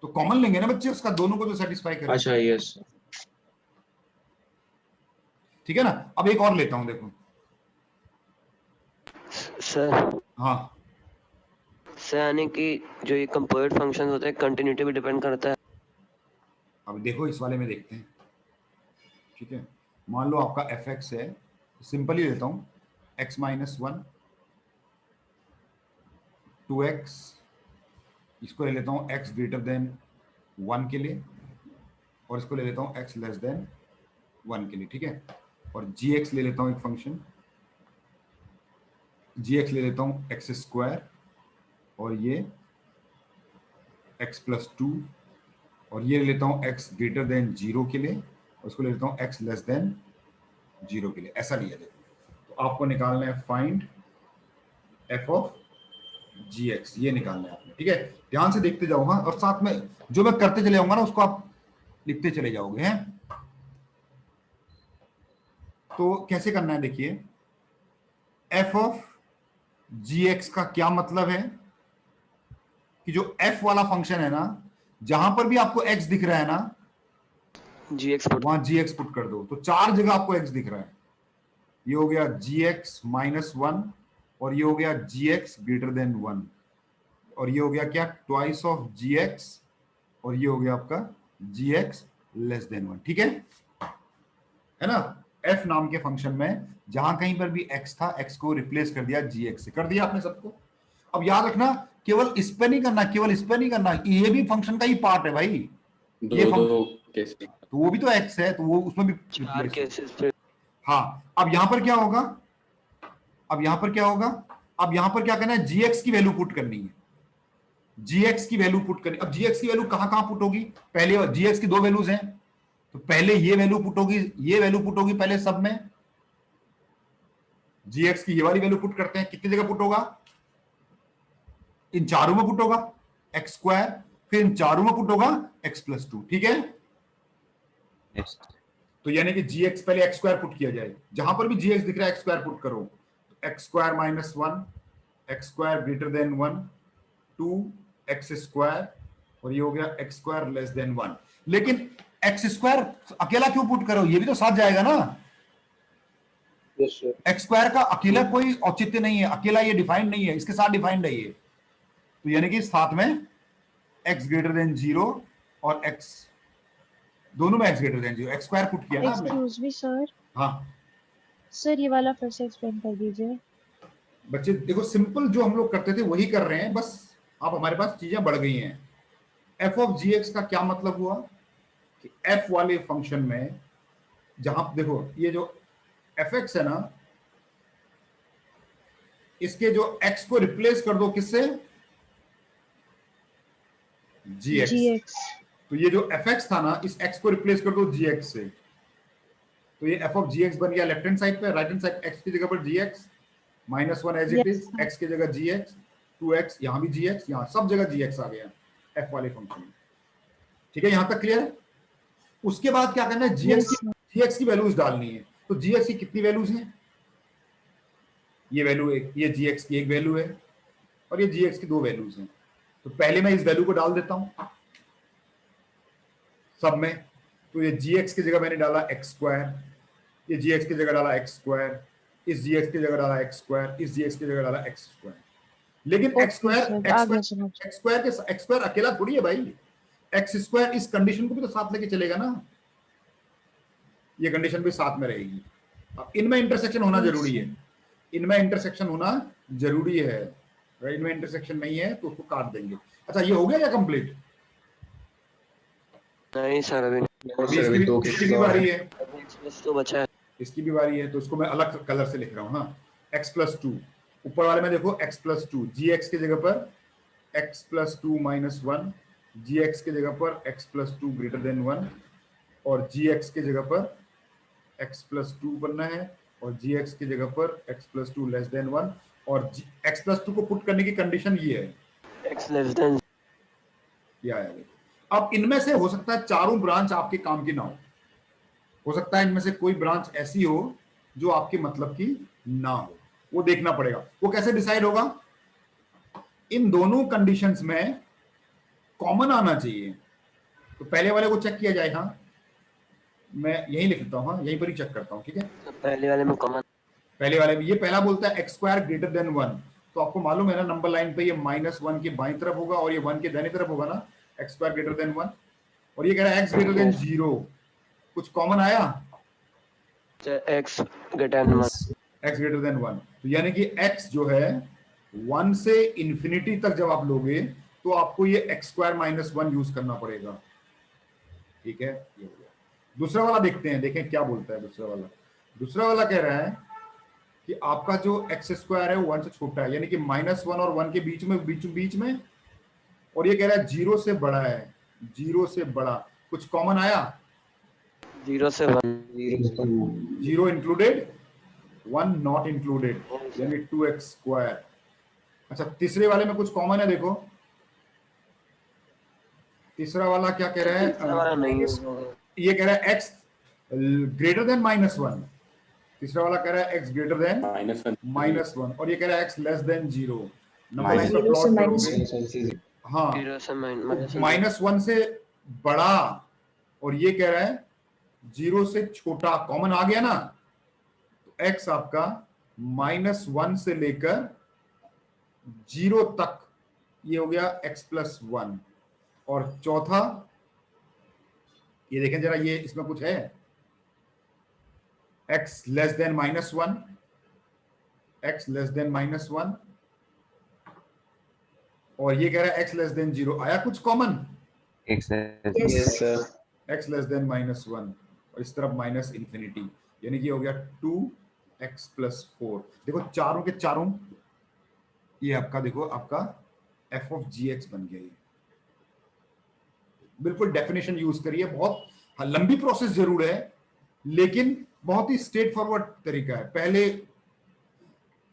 तो कॉमन लेंगे ना बच्चे उसका, दोनों को जो सेटिस्फाई करे। अच्छा यस सर। ठीक है ना। अब एक और लेता हूं, देखो सर हाँ सर यानी कि जो ये कंपोजिट फंक्शन होते हैं कंटिन्यूटी पे डिपेंड करता है। अब देखो इस वाले में देखते हैं, ठीक है। मान लो आपका fx है, सिंपल ही लेता हूं, x -1 2x, इसको ले लेता हूं x ग्रेटर देन 1 के लिए, और इसको ले लेता हूं x लेस देन 1 के लिए, ठीक है। और gx ले लेता हूं एक फंक्शन, gx ले लेता हूं x स्क्वायर, और ये x प्लस 2, और ये ले लेता हूं x ग्रेटर देन 0 के लिए, और इसको ले लेता हूं x लेस देन 0 के लिए। ऐसा लिया देखो। तो आपको निकालना है फाइंड f ऑफ gx, ये निकालना है आपने, ठीक है। ध्यान से देखते जाओ हाँ, और साथ में जो मैं करते चले जाऊंगा ना उसको आप लिखते चले जाओगे हैं। तो कैसे करना है देखिए, f ऑफ gx का क्या मतलब है कि जो f वाला फंक्शन है ना, जहां पर भी आपको x दिख रहा है ना, gx पुट वहां gx पुट कर दो। तो 4 जगह आपको x दिख रहा है। ये हो गया gx -1, और ये हो गया gx ग्रेटर देन 1, और ये हो गया क्या, ट्वाइस ऑफ gx, और ये हो गया आपका gx लेस देन 1, ठीक है ना। f नाम के फंक्शन में जहां कहीं पर भी x था, x को रिप्लेस कर दिया gx से, कर दिया आपने सबको। अब याद रखना, केवल इस पे नहीं करना, केवल इस पे नहीं करना, ये भी फंक्शन का ही पार्ट है भाई। ये दो केस में। तो वो भी तो x है, तो वो उसमें भी 4 replace केसेस पे। हाँ। अब यहां पर क्या होगा, अब यहां पर क्या होगा, अब यहां पर क्या करना है, gx की वैल्यू पुट करनी है, gx की वैल्यू पुट करनी। अब gx की वैल्यू कहां कहां पुट होगी, पहले gx की 2 वैल्यूज हैं, तो पहले ये वैल्यू पुट होगी, ये वैल्यू पुट होगी पहले सब में। gx की ये वाली वैल्यू पुट करते हैं, कितनी जगह पुट होगा, इन चारों में पुट होगा x स्क्वायर, फिर इन चारों में पुट होगा x प्लस 2, ठीक है। तो यानी कि gx पहले x स्क्वायर पुट किया जाए, जहां पर भी gx दिख रहा है x स्क्वायर पुट करो। x square -1, x square greater than 1, 2x square, और ये हो गया x स्क्वायर लेस देन 1। लेकिन x स्क्वायर अकेला क्यों पुट करो, ये भी तो साथ जाएगा ना। Yes sir. x स्क्वायर का अकेला कोई औचित्य नहीं है, अकेला ये डिफाइंड नहीं है, इसके साथ डिफाइंड है ये। तो यानी कि साथ में x ग्रेटर देन 0 और x, दोनों में x greater than 0, x square put किया ना आपने। एक्सक्यूज मी सर, हाँ सर ये वाला फिर से एक्सप्लेन कर दीजिए। बच्चे देखो, सिंपल जो हम लोग करते थे वही कर रहे हैं, बस अब हमारे पास चीजें बढ़ गई हैं। f ऑफ gx का क्या मतलब हुआ कि f वाले फंक्शन में जहां देखो ये जो fx है ना, इसके जो x को रिप्लेस कर दो किससे, gx। GX तो ये जो fx था ना, इस x को रिप्लेस कर दो gx से, तो ये f ऑफ gx बन गया लेफ्ट हैंड साइड पे, राइट हैंड साइड x की जगह पर gx -1 as it Yes, is, sir. x की जगह gx, 2x, यहां भी gx, यहां सब जगह gx आ गया f वाले फंक्शन में। ठीक है, यहां तक क्लियर है। उसके बाद क्या करना है, Yes, sir. gx की वैल्यूज डालनी है। तो gx की कितनी वैल्यूज हैं, ये वैल्यू एक, ये gx की एक वैल्यू है और ये gx की दो वैल्यूज हैं। तो पहले मैं इस वैल्यू को डाल देता हूं सब में। तो ये gx की जगह मैंने डाला x², ये gx की जगह डाला x², इस gx की जगह डाला x², इस gx की जगह डाला x²। लेकिन Okay, x² sir. आ गया समझ। x² अकेला थोड़ी है भाई, x² इस कंडीशन को भी तो साथ लेके चलेगा ना, ये कंडीशन भी साथ में रहेगी। अब इनमें इंटरसेक्शन होना जरूरी है, इनमें इंटरसेक्शन होना जरूरी है, अगर इनमें इंटरसेक्शन नहीं है तो उसको काट देंगे। अच्छा, ये हो गया क्या कंप्लीट? नहीं सर अभी अभी इसकी भी बारी है, तो बचा है। इसकी भी बारी है, तो इसको मैं अलग कलर से लिख रहा हूँ। हाँ, x+2 ऊपर वाले में देखो, x+2 gx की जगह पर x+2 - 1, gx की जगह पर x+2 > 1 और gx की जगह पर x+2 बनना है और gx की जगह पर x+2 < 1 और x+2 को पुट करने की कंडीशन ये है, x लेस देन। ये आया। देखो अब इनमें से हो सकता है चारों ब्रांच आपके काम की ना हो सकता है इनमें से कोई ब्रांच ऐसी हो जो आपके मतलब की ना हो, वो देखना पड़ेगा। वो कैसे डिसाइड होगा, इन दोनों कंडीशंस में कॉमन आना चाहिए। तो पहले वाले को चेक किया जाए। हाँ, मैं यही लिखता हूँ, हाँ यहीं पर ही चेक करता हूँ। ठीक है, पहले वाले में कॉमन, पहले वाले में ये पहला बोलता है x² > 1, तो आपको मालूम है ना नंबर लाइन पे ये -1 के बाईं तरफ होगा और ये 1 के दाहिनी तरफ होगा ना, x² > 1। और ये कह रहा है x > 0, कुछ कॉमन आया, x greater than 1। x > 1, तो यानी कि x जो है 1 से इंफिनिटी तक जब आप लोगे तो आपको ये x² - 1 यूज करना पड़ेगा। ठीक है, ये हो गया। दूसरा वाला देखते हैं, देखें क्या बोलता है दूसरा वाला कह रहा है कि आपका जो x² है वो 1 से छोटा है, यानी कि -1 और 1 के बीच में, और ये कह रहा है 0 से बड़ा है, 0 से बड़ा। कुछ कॉमन आया, 0 से 1, 0 इंक्लूडेड, 1 नॉट इंक्लूडेड, यानी 2x²। अच्छा, तीसरे वाले में कुछ कॉमन है, देखो तीसरा वाला क्या कह रहा है, नहीं ये कह रहा है x greater than -1, तीसरा वाला कह रहा है x greater than -1 और ये कह रहा है x less than 0। Number line पे प्लॉट करोगे, हाँ 0 से -1 से बड़ा और ये कह रहा है 0 से छोटा, कॉमन आ गया ना। तो x आपका -1 से लेकर 0 तक ये हो गया x+1। और चौथा ये देखें जरा, ये इसमें कुछ है, x less than -1, x less than -1 और ये कह रहा है x less than 0। आया कुछ common, Yes, sir. x less than -1 और इस तरफ -∞, यानी कि हो गया 2x+4। देखो चारों के चारों ये आपका, देखो आपका f of gx बन गया। ये बिल्कुल डेफिनेशन यूज करिए, बहुत लंबी प्रोसेस जरूर है लेकिन बहुत ही स्ट्रेट फॉरवर्ड तरीका है। पहले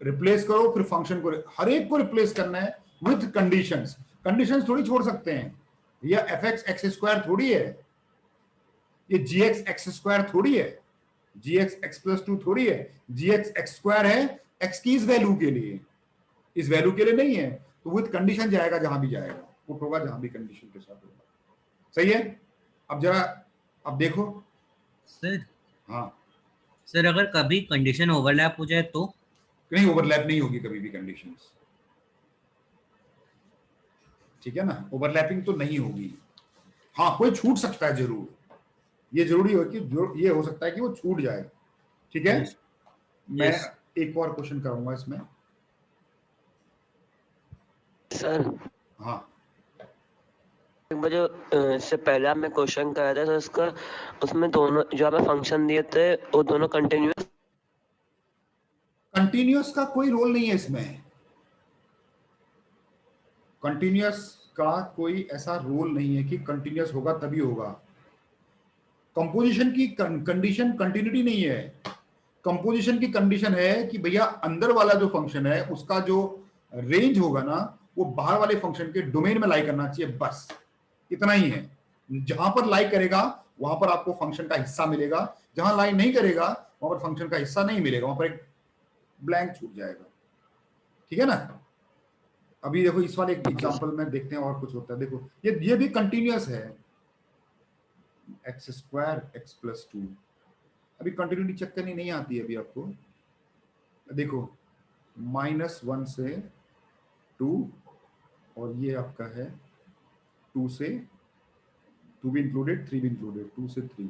रिप्लेस करो, फिर फंक्शन को, हर एक को रिप्लेस करना है विथ कंडीशंस। कंडीशंस थोड़ी छोड़ सकते हैं, या fx x² थोड़ी है, ये gx x² थोड़ी है, gx x+2 थोड़ी है, gx x² है x की इस वैल्यू के लिए, इस वैल्यू के लिए नहीं है। तो विथ कंडीशन जाएगा, जहां भी जाएगा पुट होगा, जहां भी कंडीशन के साथ होगा। सही है। अब जरा अब देखो सर, हाँ सर अगर कभी कंडीशन ओवरलैप हो जाए तो? नहीं, ओवरलैप नहीं होगी कभी भी कंडीशंस, ठीक है ना, ओवरलैपिंग तो नहीं होगी। हाँ, कोई छूट सकता है जरूर, ये जरूरी हो कि ये हो सकता है कि वो छूट जाए। ठीक है, मैं एक और क्वेश्चन करूंगा इसमें। सर हाँ, जो इससे पहले आपने क्वेश्चन कराया था तो उसका, उसमें दोनों जो आपने फंक्शन दिए थे वो दोनों कंटिन्यूअस कंटिन्यूअस का कोई रोल नहीं है इसमें, कंटिन्यूअस का कोई ऐसा रोल नहीं है कि कंटिन्यूअस होगा तभी होगा। कंपोजिशन की कंडीशन कंटिन्यूटी नहीं है, कंपोजिशन की कंडीशन है कि भैया अंदर वाला जो फंक्शन है उसका जो रेंज होगा ना वो बाहर वाले फंक्शन के डोमेन में लाई करना चाहिए, बस इतना ही है। जहां पर लाई करेगा वहां पर आपको फंक्शन का हिस्सा मिलेगा, जहां लाई नहीं करेगा वहां पर फंक्शन का हिस्सा नहीं मिलेगा, वहां पर एक ब्लैंक छूट जाएगा। ठीक है ना। अभी देखो इस वाले एग्जांपल में देखते हैं और कुछ होता है। देखो ये भी कंटिन्यूअस है, एक्स स्क्वायर एक्स प्लस 2। अभी कंटिन्यूटी चेक करनी नहीं आती है अभी आपको। देखो -1 से 2 और ये आपका है 2 से 2 भी इंक्लूडेड 3 भी इंक्लूडेड 2 से 3।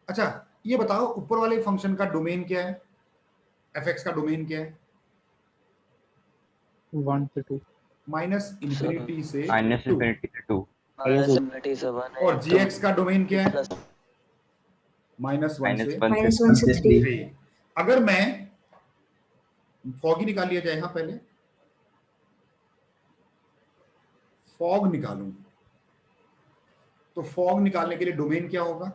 अच्छा ये बताओ ऊपर वाले फंक्शन का डोमेन क्या है, fx का डोमेन क्या है? 1 से 2 माइनस इंफिनिटी से माइनस 2 इंफिनिटी से 2 और gx का डोमेन क्या है? -1 से 3। अगर मैं फॉग ही निकाल लिया जाए, यहां पहले फॉग निकालूं तो फॉग निकालने के लिए डोमेन क्या होगा?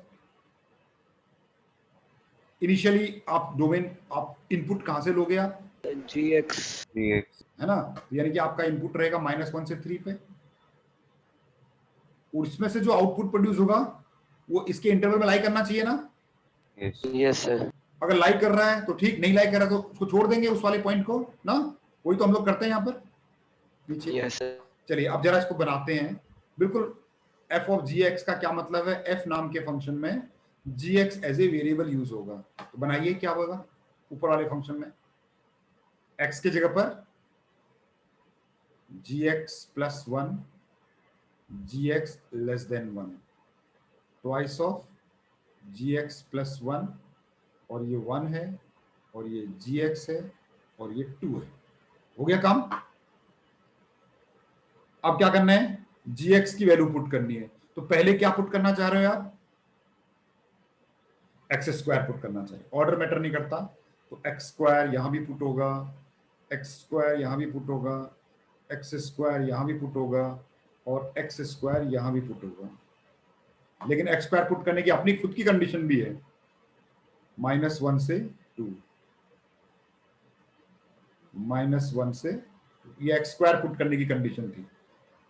इनिशियली आप डोमेन आप इनपुट कहां से लोगे आप? gx है ना, यानी कि आपका इनपुट रहेगा -1 से 3 पे और इसमें से जो आउटपुट प्रोड्यूस होगा वो इसके इंटरवल में लाई करना चाहिए ना? Yes sir. अगर लाइक कर रहा है तो ठीक, नहीं लाइक कर रहा है तो उसको छोड़ देंगे उस वाले पॉइंट को ना, वही तो हम लोग करते हैं यहाँ पर नीचे। Yes sir. चलिए अब जरा इसको बनाते हैं। बिल्कुल f ऑफ gx का क्या मतलब है? f नाम के फंक्शन में gx as a variable use होगा। तो बनाइए क्या होगा ऊपर वाले फंक्शन में, x की जगह पर gx plus 1 gx less than 1 twice of gx plus 1 और ये 1 है और ये gx है और ये 2 है। हो गया काम। अब क्या करना है? gx की वैल्यू पुट करनी है। तो पहले क्या पुट करना चाह रहे हो आप? एक्स स्क्वायर पुट करना चाहिए, ऑर्डर मैटर नहीं करता। तो एक्स स्क्वायर यहां भी पुट होगा, एक्स स्क्वायर यहां भी पुट होगा, एक्स स्क्वायर यहां भी पुट होगा और एक्स स्क्वायर यहां भी पुट होगा। लेकिन एक्स स्क्वायर पुट करने की अपनी खुद की कंडीशन भी है, -1 से 2, -1 से ये एक्स स्क्वायर पुट करने की कंडीशन थी।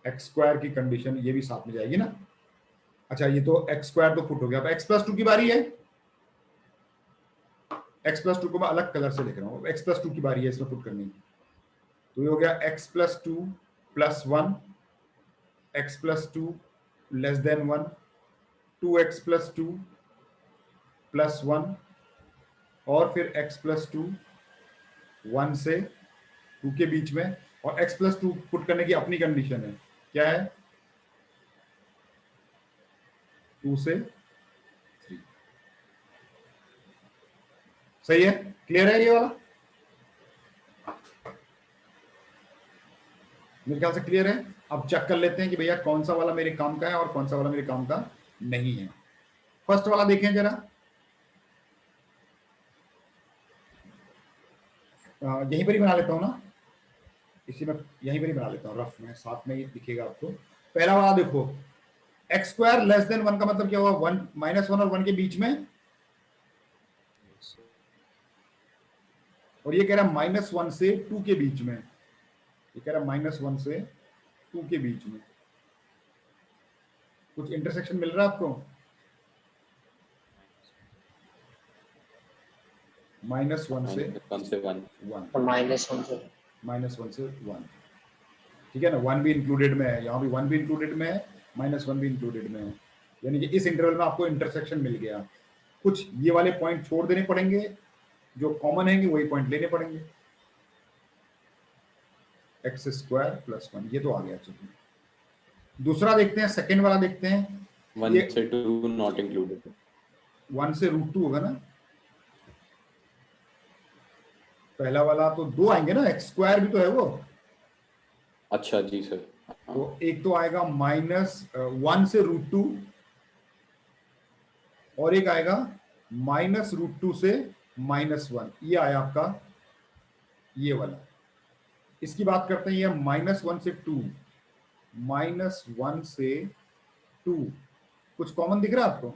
एक्स स्क्वायर की कंडीशन ये भी साथ में जाएगी ना। अच्छा ये तो एक्स स्क्वायर तो पुट हो गया। अब एक्स प्लस 2 की बारी है। एक्स प्लस 2 को मैं अलग कलर से लिख रहा हूँ, एक्स प्लस 2 की बारी है इसमें पुट करने की। तो ये हो गया x plus 2 plus 1, x plus 2 less than 1, 2x plus 2 plus 1 और फिर x प्लस 2 1 से 2 के बीच में। और x प्लस 2 पुट करने की अपनी कंडीशन है, क्या है? 2 से 3। सही है, क्लियर है ये वाला? मेरे ख्याल से क्लियर है। अब चेक कर लेते हैं कि भैया कौन सा वाला मेरे काम का है और कौन सा वाला मेरे काम का नहीं है। फर्स्ट वाला देखें जरा, यहीं पर ही बना लेता हूं ना, इसी में यहीं पर ही बना लेता हूं रफ में, साथ में ही दिखेगा आपको। पहला वाला देखो, एक्स स्क्वायर लेस देन 1 का मतलब क्या हुआ? 1 -1 और 1 के बीच में, और ये कह रहा है -1 से 2 के बीच में। ये कह रहा है -1 से 2 के बीच में। कुछ इंटरसेक्शन मिल रहा है आपको? -1 से 1 -1 से 1, ठीक है ना। 1 भी इंक्लूडेड में है, यहाँ भी 1 भी इंक्लूडेड में है, -1 भी इंक्लूडेड में है, यानी कि इस इंटरवल में आपको इंटरसेक्शन मिल गया। कुछ ये वाले पॉइंट छोड़ देने पड़ेंगे, जो कॉमन है वही पॉइंट लेने पड़ेंगे। एक्स स्क्वायर प्लस 1 ये तो आ गया। चलिए दूसरा देखते हैं, सेकेंड वाला देखते हैं। 1 से 2 नॉट इंक्लूडेड, 1 से √2 होगा ना। पहला वाला तो 2 आएंगे ना, एक्स स्क्वायर भी तो है वो। अच्छा जी सर। तो एक तो आएगा -1 से √2 और एक आएगा -√2 से -1। ये आया आपका ये वाला, इसकी बात करते हैं, ये -1 से 2, -1 से 2, कुछ कॉमन दिख रहा है आपको?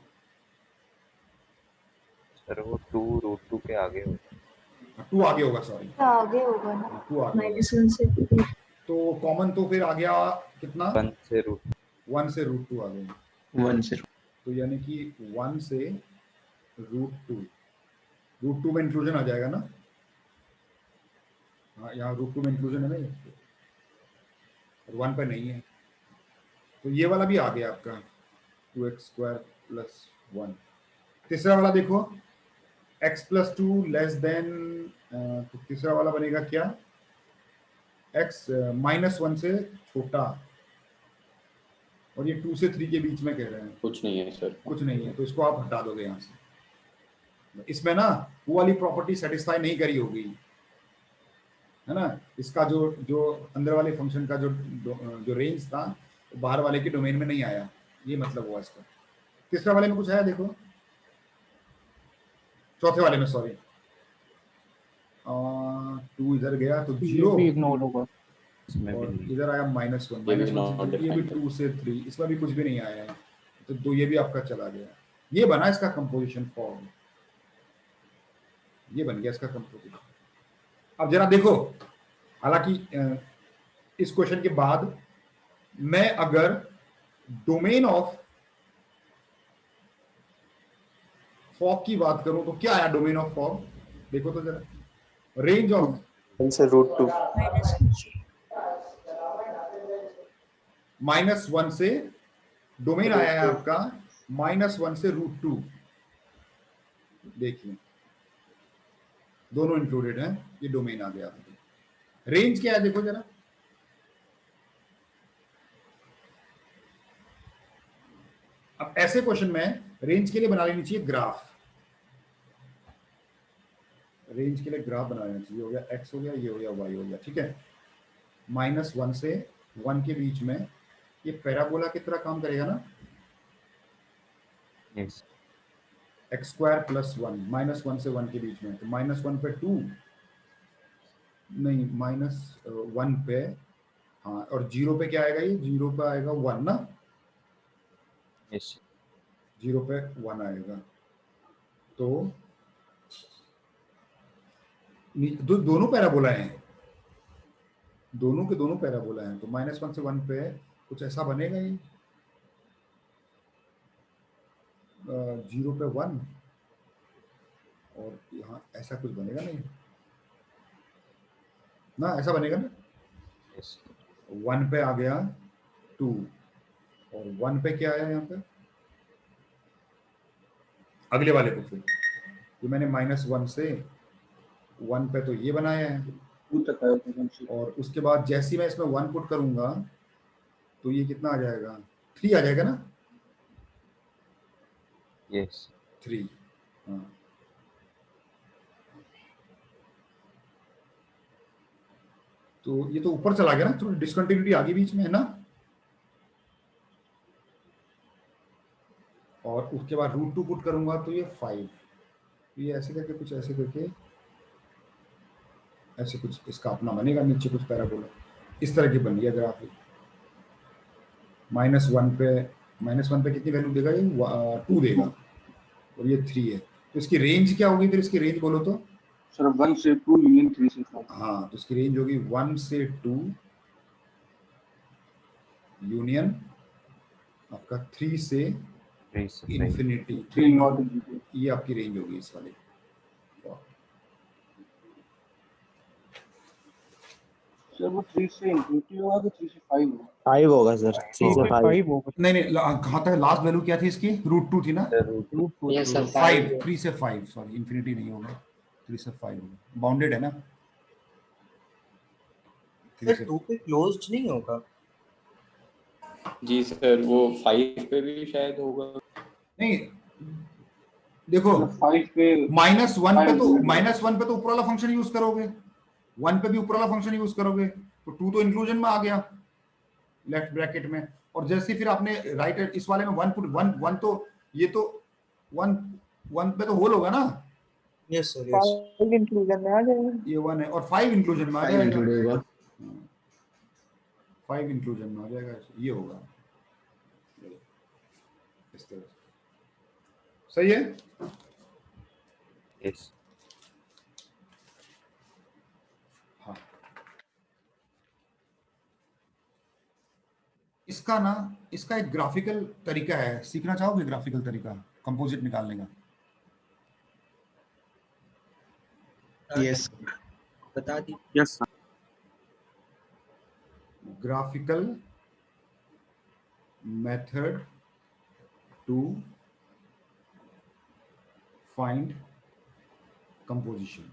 सर वो 2√2 के आगे होगा। 2 आगे होगा, सॉरी आगे होगा ना, 2 आगे होगा। -1 से 2। तो कॉमन तो फिर आ गया कितना? 1 से √2। 1 से √2 आ गया, 1 से तो यानी कि 1 से √2, √2 में इंक्लूजन आ जाएगा ना? हाँ, यहाँ √2 में इंक्लूजन है ना, और 1 पे नहीं है, तो ये वाला भी आ गया आपका 2x² + 1। तीसरा वाला देखो, x + 2 लेस देन, तो तीसरा वाला बनेगा क्या? x -1 से छोटा, और ये 2 से 3 के बीच में कह रहे हैं। कुछ नहीं है सर। कुछ नहीं है, तो इसको आप हटा दोगे यहाँ से। इसमें ना वो वाली प्रॉपर्टी सेटिस्फाई नहीं करी होगी, है ना? इसका जो अंदर वाले फंक्शन का जो रेंज था, वो बाहर वाले के डोमेन में नहीं आया, ये मतलब हुआ इसका। तीसरा वाले में कुछ आया देखो, चौथे वाले में, सॉरी, 2 इधर गया तो 0 भी इग्नोर होगा, और इधर आया -1 ये भी 2 से 3, इसमें भी कुछ भी नहीं आया है, तो 2 ये भी आपका चला गया। ये बना इसका कंपोजिशन फॉर्म, ये बन गया इसका कंपोजिशन। अब जरा देखो, हालांकि इस क्वेश्चन के बाद मैं अगर डोमेन ऑफ फॉग की बात करूं तो क्या आया डोमेन ऑफ फॉग? देखो तो जरा, रेंज ऑफ 1 से √2। -1 से डोमेन आया है आपका -1 से √2। देखिए दोनों इंक्लूडेड हैं, ये डोमेन आ गया। रेंज क्या है देखो जरा, अब ऐसे क्वेश्चन में रेंज के लिए बना लेनी चाहिए ग्राफ, रेंज के लिए ग्राफ बना लेना चाहिए। हो गया x हो गया, ये हो गया y हो गया, ठीक है। -1 से 1 के बीच में ये पैराबोला की तरह काम करेगा ना? यस। x² + 1, -1 से 1 के बीच में, तो -1 पे 2 नहीं, -1 पे, हाँ, और 0 पे क्या आएगा? ये 0 पे आएगा 1 ना? यस। 0 पे 1 आएगा, तो दोनों पैराबोला हैं, दोनों के दोनों पैराबोला हैं, तो -1 से 1 पे कुछ ऐसा बनेगा ही, 0 पे 1, और यहाँ ऐसा कुछ बनेगा नहीं ना? ऐसा बनेगा ना? 1 पे आ गया 2, और 1 पे क्या आया यहाँ पे? अगले वाले को फिर ये मैंने -1 से 1 पे तो ये बनाया है, और उसके बाद जैसे मैं इसमें 1 पुट करूंगा तो ये कितना आ जाएगा? 3 आ जाएगा ना? यस। 3, हाँ। तो ये तो ऊपर चला गया ना, थोड़ी डिसकंटिन्यूटी आ गई बीच में, है ना? और उसके बाद √2 पुट करूंगा तो ये 5, ये ऐसे करके कुछ ऐसे करके ऐसे कुछ इसका अपना बनेगा, नीचे कुछ पैराबोला इस तरह की बन गया ग्राफ। -1 पे कितनी वैल्यू देगा? ये 2 देगा, और ये 3 है, तो इसकी रेंज क्या होगी फिर? इसकी रेंज बोलो तो सर 1 से 2 यूनियन 3 से 5। हाँ, तो इसकी रेंज होगी 1 से 2 यूनियन आपका 3 से इन्फिनिटी, 3 नॉट इंफिनिटी, ये आपकी रेंज होगी इस वाले। सर वो 3 से इंफिनिटी होगा कि 3 से 5 होगा? 5 होगा सर, 3 से 5 होगा। नहीं, कहाँ तक लास्ट वैल्यू क्या थी इसकी? √2 थी ना? Yes, sir, 5, 3 से 5, सॉरी, इन्फिनिटी नहीं होगा, 3 से 5 होगा, बाउंडेड है ना? सर 2 पे क्लोज्ड नहीं होगा? जी सर, वो 5 पे भी शायद होगा। नहीं, देखो 5 पे -1 पे तो ऊपर वाला फंक्शन यूज करोगे, 1 पे भी ऊपर वाला फंक्शन यूज करोगे, तो 2 तो इंक्लूजन में आ गया लेफ्ट ब्रैकेट में, और जैसे फिर आपने राइट इस वाले में 1 पुट 1 तो ये तो 1 पे तो होल होगा ना, यस सर यस। 5 इंक्लूजन में आ जाएगा। ये 1 है और 5 इंक्लूजन में आ 5 जाएगा। इंक्लूड होगा। 5 इंक्लूजन में आ जाएगा, ये होगा इस तरह से। सही है। यस हाँ, इसका ना, इसका एक ग्राफिकल तरीका है, सीखना चाहोगे ग्राफिकल तरीका कंपोजिट निकालने का? यस बता दी। Yes sir. Graphical method to find composition.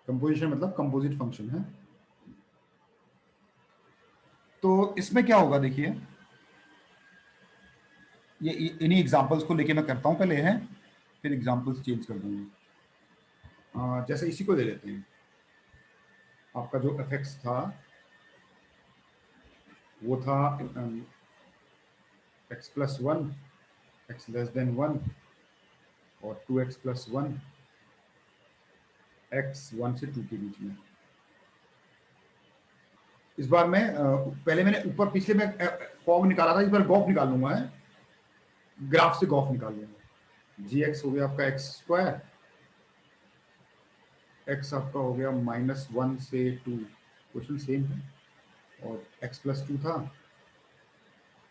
Composition मतलब कंपोजिट फंक्शन है। तो इसमें क्या होगा देखिए, ये इन्हीं एग्जांपल्स को लेके मैं करता हूं पहले, है फिर एग्जांपल्स चेंज कर दूंगा। जैसे इसी को ले लेते हैं, आपका जो एफएक्स था वो था x + 1 x < 1 और 2x + 1 x 1 से 2 के बीच में। इस बार मैं पहले मैंने ऊपर पिछले में फॉर्म निकाला था, इस बार गॉफ निकाल लूंगा, है ग्राफ से गॉफ निकाल लूंगा। gx हो गया आपका x², x आपका हो गया -1 से 2, क्वेश्चन सेम है, और x + 2 था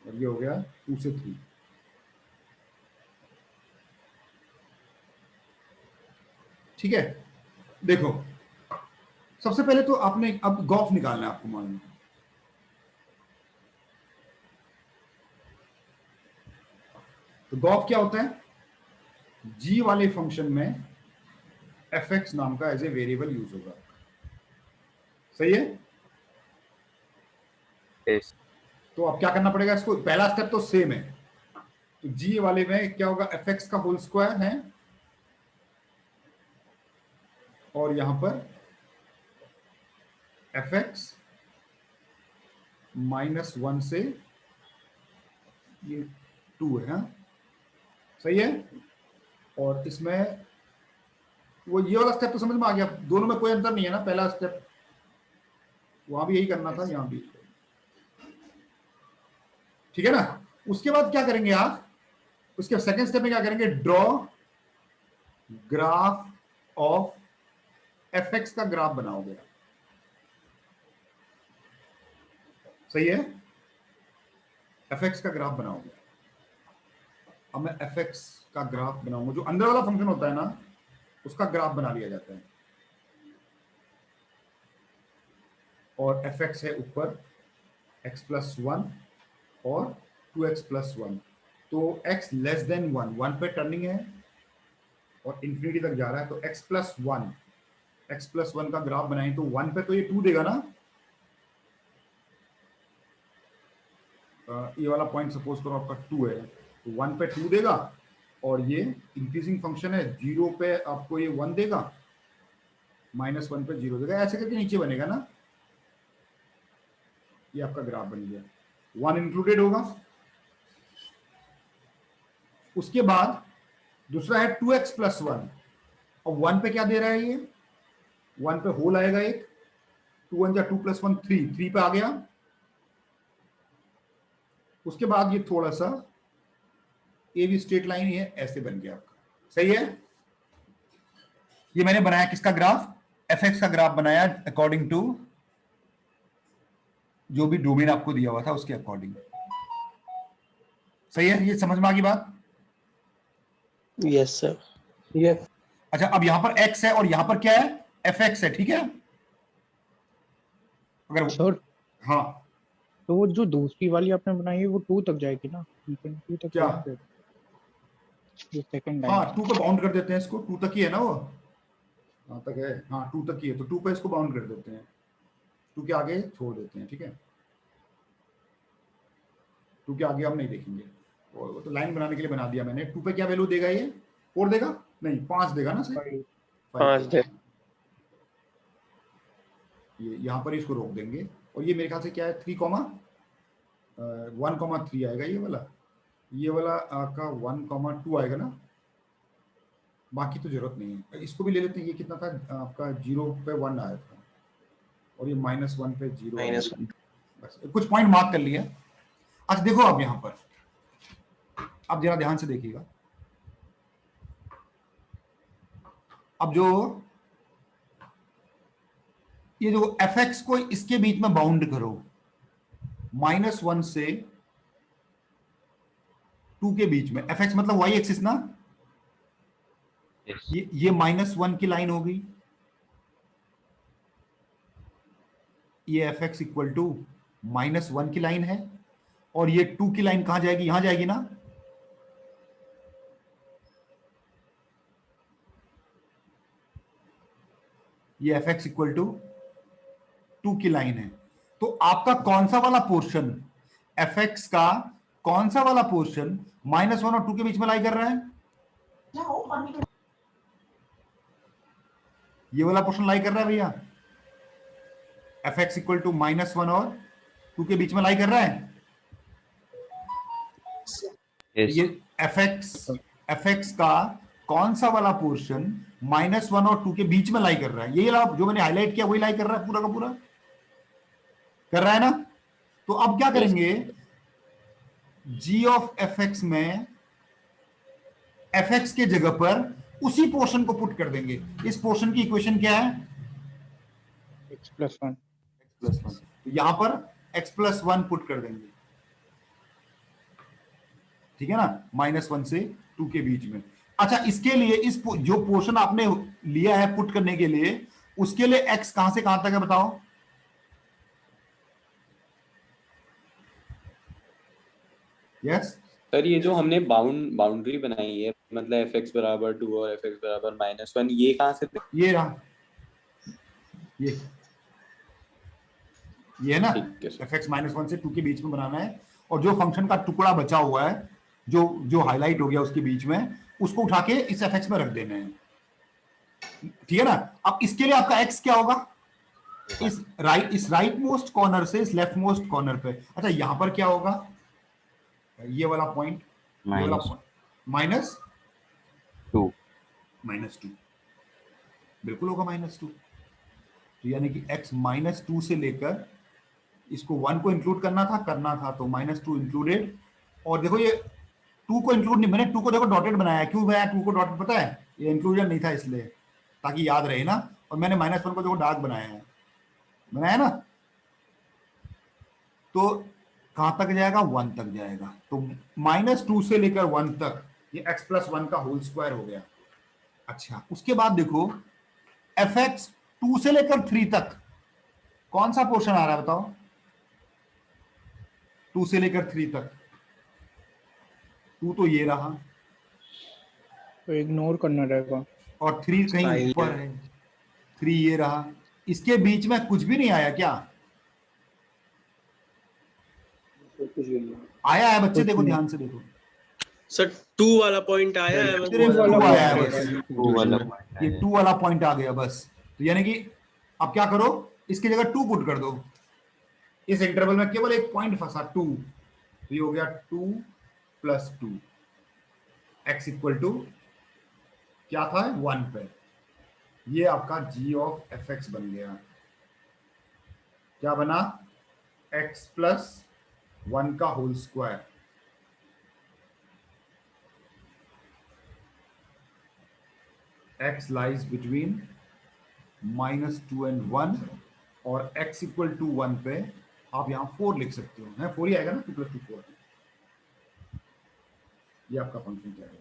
और ये हो गया 2 से 3। ठीक है, देखो सबसे पहले तो आपने अब गॉफ निकालना है आपको, मान लो तो गॉफ क्या होता है, g वाले फंक्शन में fx नाम का एज ए वेरिएबल यूज होगा। सही है। यस तो अब क्या करना पड़ेगा इसको, पहला स्टेप तो सेम है, तो g वाले में क्या होगा, fx का होल स्क्वायर है और यहां पर fx -1 से ये 2 है। हाँ? सही है। और इसमें वो ये वाला स्टेप तो समझ में आ गया, दोनों में कोई अंतर नहीं है ना, पहला स्टेप वहां भी यही करना था, यहां भी। ठीक है ना। उसके बाद क्या करेंगे आप, उसके सेकंड स्टेप में क्या करेंगे, ड्रॉ ग्राफ ऑफ fx का ग्राफ बनाओगे। सही है, fx का ग्राफ बनाओगे। अब मैं fx का ग्राफ बनाऊंगा, जो अंदर वाला फंक्शन होता है ना उसका ग्राफ बना लिया जाता है, और fx है ऊपर x + 1 और 2x + 1, तो x < 1, 1 पे टर्निंग है और इंफिनिटी तक जा रहा है, तो x + 1 का ग्राफ बनाएं तो 1 पे तो ये 2 देगा ना, ये वाला पॉइंट सपोज करो आपका 2 है, तो 1 पे 2 देगा, और ये इंक्रीजिंग फंक्शन है, 0 पे आपको ये 1 देगा, -1 पे 0 देगा, ऐसे करके नीचे बनेगा ना। ये आपका ग्राफ बन गया, 1 इंक्लूडेड होगा। उसके बाद दूसरा है 2x + 1, और 1 पे क्या दे रहा है, ये 1 पे होल आएगा एक, 2 1 2 + 1 3 पे आ गया। उसके बाद ये थोड़ा सा ये भी स्ट्रेट लाइन ही है, ऐसे बन गया आपका। सही है। ये मैंने बनाया किसका ग्राफ, fx का ग्राफ बनाया अकॉर्डिंग टू जो भी डोमेन आपको दिया हुआ था उसके अकॉर्डिंग। सही है, ये समझ में आ गई बात। Yes sir. यस। अच्छा, अब यहां पर x है और यहां पर क्या है, fx है। ठीक है, अगर सर हाँ, तो वो जो दूसरी वाली आपने बनाई है वो 2 तक जाएगी ना, 2 तक क्या? जाएगी। जो सेकंड हाँ 2 पे बाउंड कर देते हैं इसको, 2 तक ही है ना वो, कहाँ तक है, हाँ 2 तक ही है, तो 2 पे इसको बाउंड कर देते हैं, 2 के आगे छोड़ देते हैं। ठीक है, 2 के आगे हम नहीं देखेंगे, और वो तो लाइन बनाने के लिए बना दिया मैंने। 2 पे क्या वैल्यू देगा, ये 4 देगा, नहीं 5 देगा ना सर, 5 दे। ये यहाँ पर इसको रोक देंगे, और ये मेरे ख्याल से क्या है 3, 1, 3 आएगा, ये वाला आपका 1, 2 आएगा ना, बाकी तो जरूरत नहीं है। इसको भी ले लेते हैं। ये कितना था आपका, 0 पे 1 आया था और ये -1 पे 0 आया। -1 बस कुछ पॉइंट मार्क कर लिया। अच्छा देखो अब यहाँ पर, अब जरा ध्यान से देखिएगा। अब जो ये जो fx को इसके बीच में बाउंड करो, -1 से 2 के बीच में। fx मतलब y एक्सिस ना, ये -1 की लाइन हो गई, ये fx इक्वल टू -1 की लाइन है, और ये 2 की लाइन कहां जाएगी, यहां जाएगी ना। ये fx इक्वल टू 2 की लाइन है। तो आपका कौन सा वाला पोर्शन, fx का कौन सा वाला पोर्शन -1 और 2 के बीच में लाई कर रहा है, ये वाला पोर्शन लाई कर रहा है भैया। fx इक्वल टू -1 और 2 के बीच में लाई कर रहा है। ये fx का कौन सा वाला पोर्शन -1 और 2 के बीच में लाई कर रहा है, ये जो मैंने हाईलाइट किया वही लाई कर रहा है, पूरा का पूरा कर रहा है ना। तो अब क्या करेंगे, g ऑफ fx में fx के जगह पर उसी पोर्शन को पुट कर देंगे। इस पोर्शन की इक्वेशन क्या है, x+1। तो यहां पर x+1 पुट कर देंगे, ठीक है ना, -1 से 2 के बीच में। अच्छा इसके लिए इस जो पोर्शन आपने लिया है पुट करने के लिए, उसके लिए x कहां से कहां तक है बताओ। यस सर ये जो हमने बाउंड्री बनाई है, मतलब fx बराबर 2 और fx बराबर -1, ये कहां से, ये रहा, ये है ना, fx -1 से 2 के बीच में बनाना है, और जो फंक्शन का टुकड़ा बचा हुआ है, जो हाईलाइट हो गया उसके बीच में, उसको उठा के इस fx में रख देना है, ठीक है ना। अब इसके लिए आपका x क्या होगा, इस राइट मोस्ट कॉर्नर से इस लेफ्ट मोस्ट कॉर्नर पे। अच्छा यहां पर क्या होगा, ये वाला पॉइंट, -2 बिल्कुल होगा -2। तो यानी कि x -2 से लेकर इसको 1 को इंक्लूड करना था तो -2 इंक्लूडेड। और देखो ये 2 को इंक्लूड नहीं, मैंने 2 को देखो डॉटेड बनाया, क्यों बनाया 2 को डॉटेड, पता है ये इंक्लूजन नहीं था इसलिए, ताकि याद रहे ना। और मैंने -1 को देखो डार्क बनाया ना, तो कहां तक जाएगा, 1 तक जाएगा। तो -2 से लेकर 1 तक ये x+1 का होल स्क्वायर हो गया। अच्छा उसके बाद देखो fx 2 से लेकर 3 तक कौन सा पोर्शन आ रहा है बताओ, 2 से लेकर 3 तक, 2 तो ये रहा, तो इग्नोर करना रहेगा, और 3 कहीं ऊपर है, 3 ये रहा, इसके बीच में कुछ भी नहीं आया क्या, आया है बच्चे, देखो ध्यान से देखो सर 2 वाला पॉइंट आया है, सिर्फ 2 आया है बस, ये 2 वाला पॉइंट आ गया बस। तो यानी कि अब क्या करो, इसकी जगह 2 पुट कर दो, इस इंटरवल में केवल एक पॉइंट फंसा 2, तो ये हो गया 2 + 2, x इक्वल टू क्या था 1 पे, ये आपका g ऑफ fx बन गया। क्या बना, x+1 का whole square, x lies between -2 and 1, और x इक्वल टू 1 पे आप यहां 4 लिख सकते हो, है 4 ही आएगा ना, 2 + 2 4। ये आपका फंक्शन क्या है,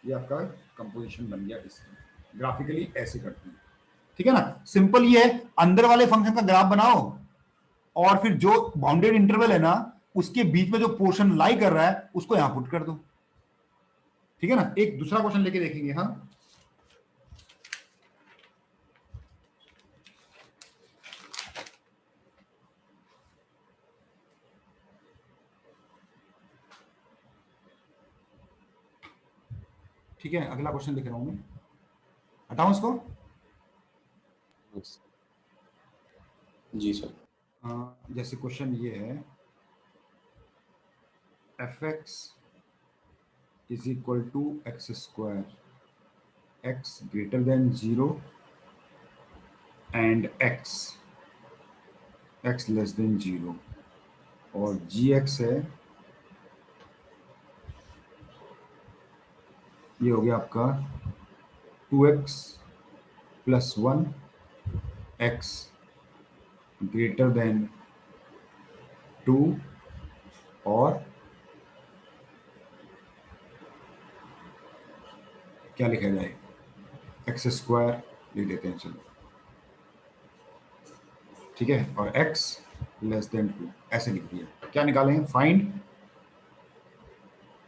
ये आपका कंपोजिशन बन गया। इसका ग्राफिकली ऐसे करते हैं, ठीक है ना, सिंपल ये है। अंदर वाले फंक्शन का ग्राफ बनाओ, और फिर जो बाउंडेड इंटरवल है ना, उसके बीच में जो पोर्शन लाई कर रहा है उसको यहां पुट कर दो, ठीक है ना। एक दूसरा क्वेश्चन लेके देखेंगे, हाँ ठीक है, अगला क्वेश्चन लिख रहा हूं मैं, हटाऊं इसको। जी सर। जैसे क्वेश्चन ये है, fx is equal to x square, x greater than 0 and x less than 0, और जी एक्स है, ये हो गया आपका 2x plus 1 x greater then 2 और क्या लिखा जाए, एक्स स्क्वायर लिख देते हैं, चलो ठीक है, और x लेस देन 2 ऐसे लिख दिया। क्या निकालेंगे, फाइंड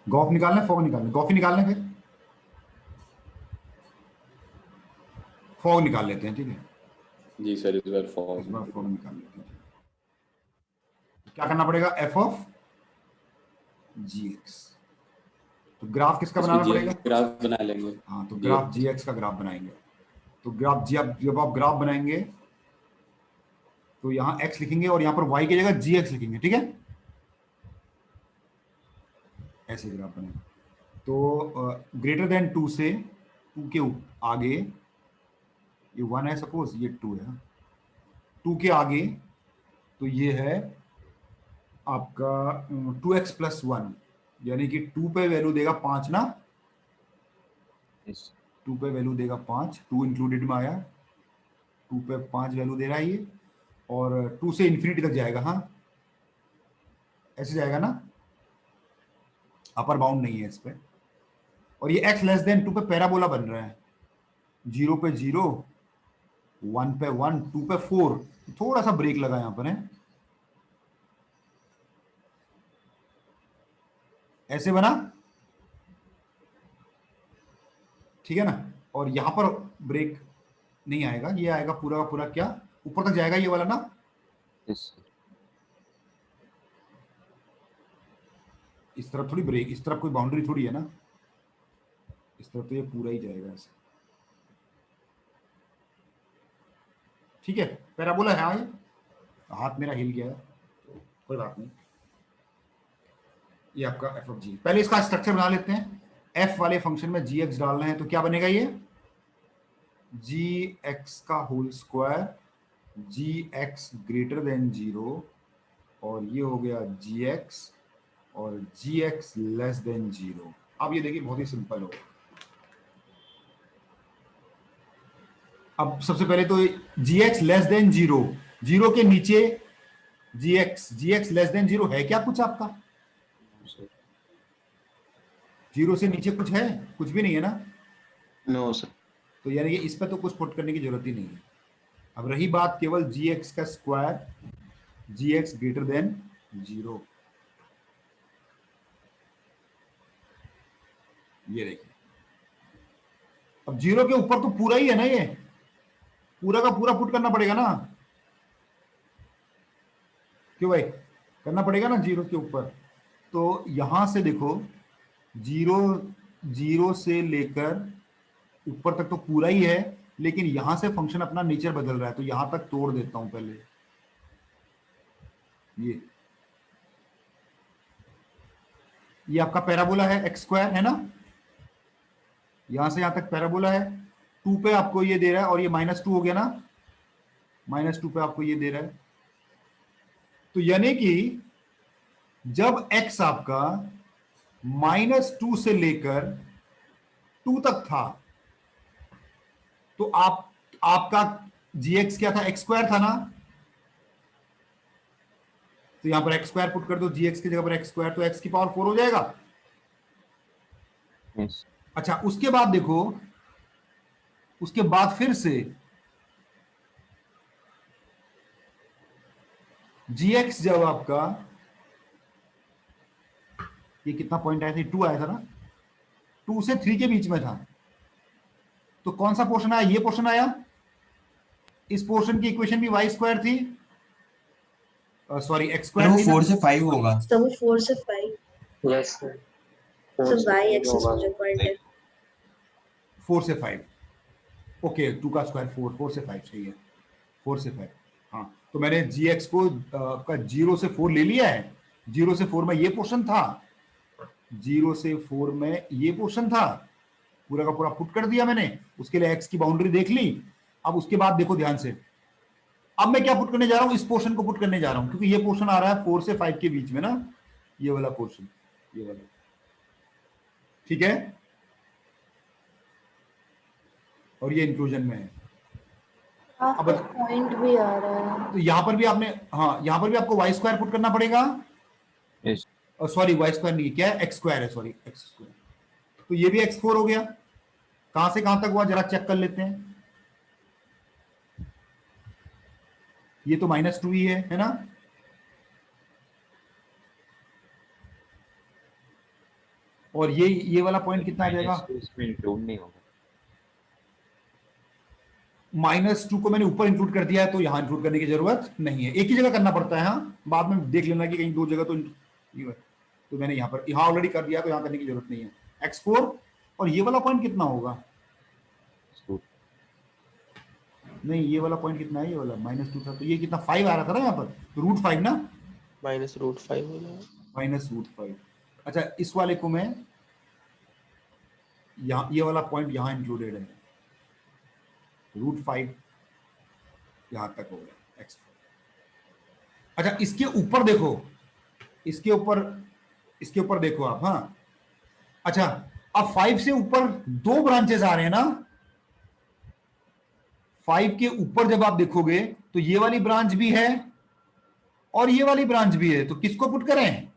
गॉफ निकालना है, फॉग निकालना है, गॉफ ही निकालना है, फिर फॉग निकाल लेते हैं, ठीक है जी सर, इस बार फॉग निकाल लेते हैं। क्या करना पड़ेगा, एफ ऑफ जी एक्स, तो ग्राफ किसका बनाना पड़ेगा, ग्राफ बना लेंगे। हाँ, तो ग्राफ जी एक्स का ग्राफ बनाएंगे। तो ग्राफ जी, जब आप ग्राफ बनाएंगे तो यहाँ x लिखेंगे और यहाँ पर y की जगह gx लिखेंगे, ठीक है, ऐसे ग्राफ बनेगा। तो ग्रेटर देन 2 से 2 के आगे, ये 1 है सपोज, ये 2 है, 2 के आगे तो ये है आपका 2x प्लस 1, यानी कि 2 पे वैल्यू देगा 5 ना, 2 पे वैल्यू देगा 5, 2 इंक्लूडेड में आया, 2 पे 5 वैल्यू दे रहा है ये, और 2 से इन्फिनिटी तक जाएगा, हाँ ऐसे जाएगा ना, अपर बाउंड नहीं है इस पे, और ये x लेस देन 2 पे पैराबोला बन रहा है, 0 पे 0, 1 पे 1, 2 पे 4, थोड़ा सा ब्रेक लगा यहां पर है, ऐसे बना, ठीक है ना, और यहां पर ब्रेक नहीं आएगा, ये आएगा पूरा का पूरा, क्या ऊपर तक जाएगा ये वाला ना, इस तरफ थोड़ी ब्रेक, इस तरफ कोई बाउंड्री थोड़ी है ना, इस तरफ तो ये पूरा ही जाएगा ऐसे, ठीक है, पैराबोला है, ये हाथ मेरा हिल गया है, कोई बात नहीं, ये आपका एफ ऑफ जी। पहले इसका स्ट्रक्चर बना लेते हैं, एफ वाले फंक्शन में जी एक्स डालना है, तो क्या बनेगा, ये जी एक्स का होल स्क्वायर, जी एक्स ग्रेटर देन 0, और ये हो गया जी एक्स, और जी एक्स लेस देन 0। अब ये देखिए बहुत ही सिंपल हो, अब सबसे पहले तो जी एक्स लेस देन 0, 0 के नीचे जी एक्स लेस देन 0 है क्या कुछ आपका, 0 से नीचे कुछ है, कुछ भी नहीं है ना, नो सर, तो यानी कि इस पर तो कुछ पुट करने की जरूरत ही नहीं है। अब रही बात केवल जी एक्स का स्क्वायर, जी एक्स ग्रेटर देन 0, ये देखिए, अब 0 के ऊपर तो पूरा ही है ना, ये पूरा का पूरा पुट करना पड़ेगा ना, क्यों भाई, करना पड़ेगा ना 0 के ऊपर, तो यहां से देखो 0 से लेकर ऊपर तक तो पूरा ही है, लेकिन यहां से फंक्शन अपना नेचर बदल रहा है, तो यहां तक तोड़ देता हूं पहले, ये आपका पैराबोला है, एक्स स्क्वायर है ना, यहां से यहां तक पैराबोला है, 2 पे आपको ये दे रहा है, और ये -2 हो गया ना, -2 पे आपको ये दे रहा है, तो यानी कि जब x आपका -2 से लेकर 2 तक था, तो आपका gx क्या था, x स्क्वायर था ना, तो यहां पर x स्क्वायर पुट कर दो, gx की जगह पर x स्क्वायर, तो x की पावर 4 हो जाएगा। अच्छा, उसके बाद देखो, उसके बाद फिर से gx जब आपका, ये कितना पॉइंट आया था, 2 आया था ना, 2 से 3 के बीच में था, तो कौन सा पोर्शन आया, ये पोर्शन आया, इस पोर्शन की इक्वेशन भी y स्क्वायर थी, सॉरी x स्क्वायर थी, 4 से 5 होगा, सब 4 से 5, यस सर, सब y एक्सिस मुझे पॉइंट है, 4 से 5, ओके, 2 का स्क्वायर 4 से 5 सही है, 4 से 5, हाँ, तो मैंने gx को का 0 से 4 ले लिया है, 0 से 4 में ये पोर्शन था, 0 से 4 में ये पोर्शन था, पूरा का पूरा पुट कर दिया मैंने, उसके लिए x की बाउंड्री देख ली। अब उसके बाद देखो ध्यान से, अब मैं क्या पुट करने जा रहा हूं, इस पोर्शन को पुट करने जा रहा हूं, क्योंकि ये पोर्शन आ रहा है 4 से 5 के बीच में ना, ये वाला पोर्शन, ये वाला, ठीक है, और ये इंक्लूजन में है। अब पॉइंट भी आ रहा है तो यहां पर भी आपने, हाँ यहां पर भी आपको वाई स्क्वायर पुट करना पड़ेगा, सॉरी वाई स्क्वायर नहीं, क्या है, एक्स स्क्वायर है, सॉरी एक्स स्क्वायर। तो ये भी x4 हो गया। कहां से कहां तक हुआ जरा चेक कर लेते हैं। ये तो -2 ही है ना, और ये वाला पॉइंट कितना आ जाएगा, इसमें इंक्लूड नहीं होगा। -2 को मैंने ऊपर इंक्लूड कर दिया है, तो यहां इंक्लूड करने की जरूरत नहीं है, एक ही जगह करना पड़ता है। हाँ बाद में देख लेना कि कहीं दो जगह तो मैंने यहां पर ऑलरेडी कर दिया, तो यहां करने की जरूरत नहीं है। x4 और ये वाला पॉइंट कितना होगा, नहीं ये वाला पॉइंट कितना है, ये वाला -2 था, तो ये कितना 5 आ रहा था ना यहाँ पर, तो √5 ना, -√5 हो जाएगा, -√5। अच्छा इस वाले को मैं यहाँ, ये वाला पॉइंट यहाँ इंक्लूडेड है, √5 यहां तक हो गया x। अच्छा इसके ऊपर देखो, इसके ऊपर देखो आप, हाँ अच्छा अब 5 से ऊपर 2 ब्रांचेस आ रहे हैं ना, 5 के ऊपर जब आप देखोगे तो ये वाली ब्रांच भी है और ये वाली ब्रांच भी है, तो किसको पुट करें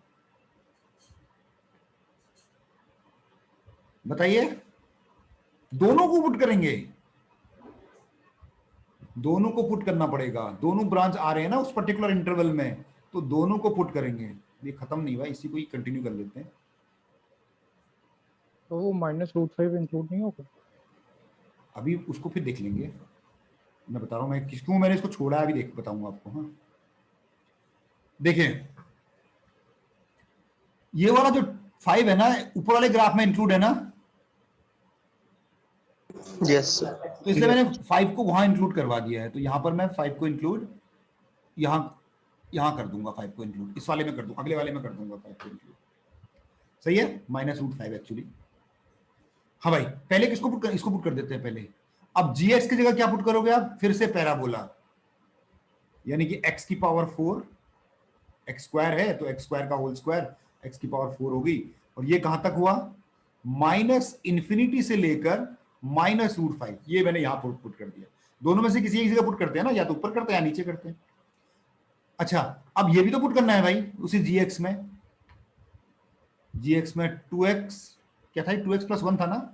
बताइए, दोनों को पुट करेंगे, दोनों को पुट करना पड़ेगा, दोनों ब्रांच आ रहे हैं ना उस पर्टिकुलर इंटरवल में, तो दोनों को पुट करेंगे। ये खत्म नहीं हुआ, इसी को ही कंटिन्यू कर लेते हैं। तो वो -√5 इंक्लूड नहीं होगा, अभी उसको फिर देख लेंगे, मैं बता रहा हूं मैं क्यों मैंने इसको छोड़ा है, अभी देख बताऊंगा आपको। हाँ देखें, ये वाला जो 5 है ना ऊपर वाले ग्राफ में इंक्लूड है ना, यस सर, तो इसलिए मैंने 5 को वहां इंक्लूड करवा दिया है, तो यहां पर मैं 5 को इंक्लूड यहां कर दूंगा, 5 को इंक्लूड इस वाले में कर दूंगा, अगले वाले में कर दूंगा 5 को इंक्लूड, सही है, -√5 एक्चुअली। हाँ भाई पहले किसको पुट कर, इसको पुट कर देते हैं पहले। अब gx की जगह क्या पुट करोगे आप, फिर से पैराबोला, यानी कि x की पावर 4, x स्क्वायर है तो x स्क्वायर का होल स्क्वायर, x की पावर 4 होगी, और ये कहां तक हुआ, -∞ से लेकर -√5, ये मैंने यहां पुट कर दिया। दोनों में से किसी एक जगह पुट करते हैं ना, या तो ऊपर करते हैं या नीचे करते हैं। अच्छा अब ये भी तो पुट करना है भाई उसी gx में, gx में 2x क्या था, 2x + 1 था ना,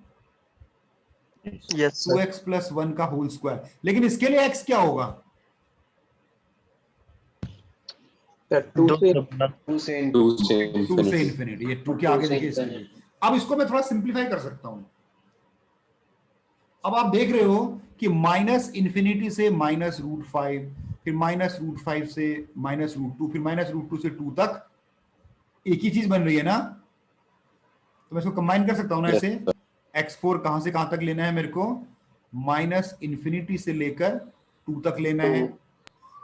यस 2x + 1 का होल स्क्वायर, लेकिन इसके लिए x क्या होगा, 2 से इन्फिनिटी, ये 2 के आगे देखिए इसके। अब इसको मैं थोड़ा सिंप्लीफाई कर सकता हूं। अब आप देख रहे हो कि -∞ से -√5, फिर -√5 से -√2, फिर -√2 से 2 तक एक ही चीज बन रही है ना, तो मैं इसको कंबाइन कर सकता हूं ना ऐसे। x4 कहां से कहां तक लेना है मेरे को, -∞ से लेकर 2 तक लेना है,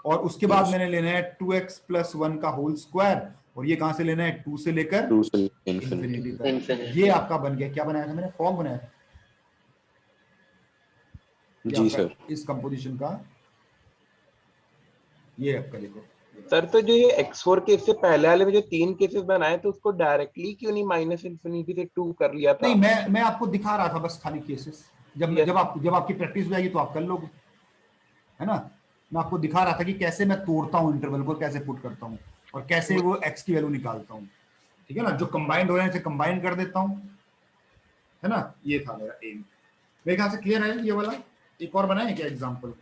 और उसके बाद मैंने लेना है 2x + 1 का होल स्क्वायर, और ये कहां से लेना है, 2 से लेकर इन्फिनिटी तक। ये आपका बन गया, क्या बनाया था मैंने, फॉर्म बनाया था जी सर, इस कंपोजिशन का। ये आपका देखो सर, तो जो ये x4 केस से पहले वाले में जो 3 केसेस बनाए थे उसको डायरेक्टली क्यों नहीं -∞ से 2 कर लिया था? नहीं, मैं आपको दिखा रहा था बस खाली केसेस, जब आपकी प्रैक्टिस हो जाएगी तो आप कर लोगे, है ना। मैं आपको दिखा रहा था कि कैसे मैं तोड़ता हूँ इंटरवल को, कैसे पुट करता हूँ, और कैसे वो x की वैल्यू निकालता हूँ, ठीक है ना। जो कंबाइंड हो रहे हैं कंबाइन कर देता हूँ, है ना। ये था मेरा एम, मेरे ख्याल से क्लियर है। ये वाला एक और बनाए क्या एग्जाम्पल,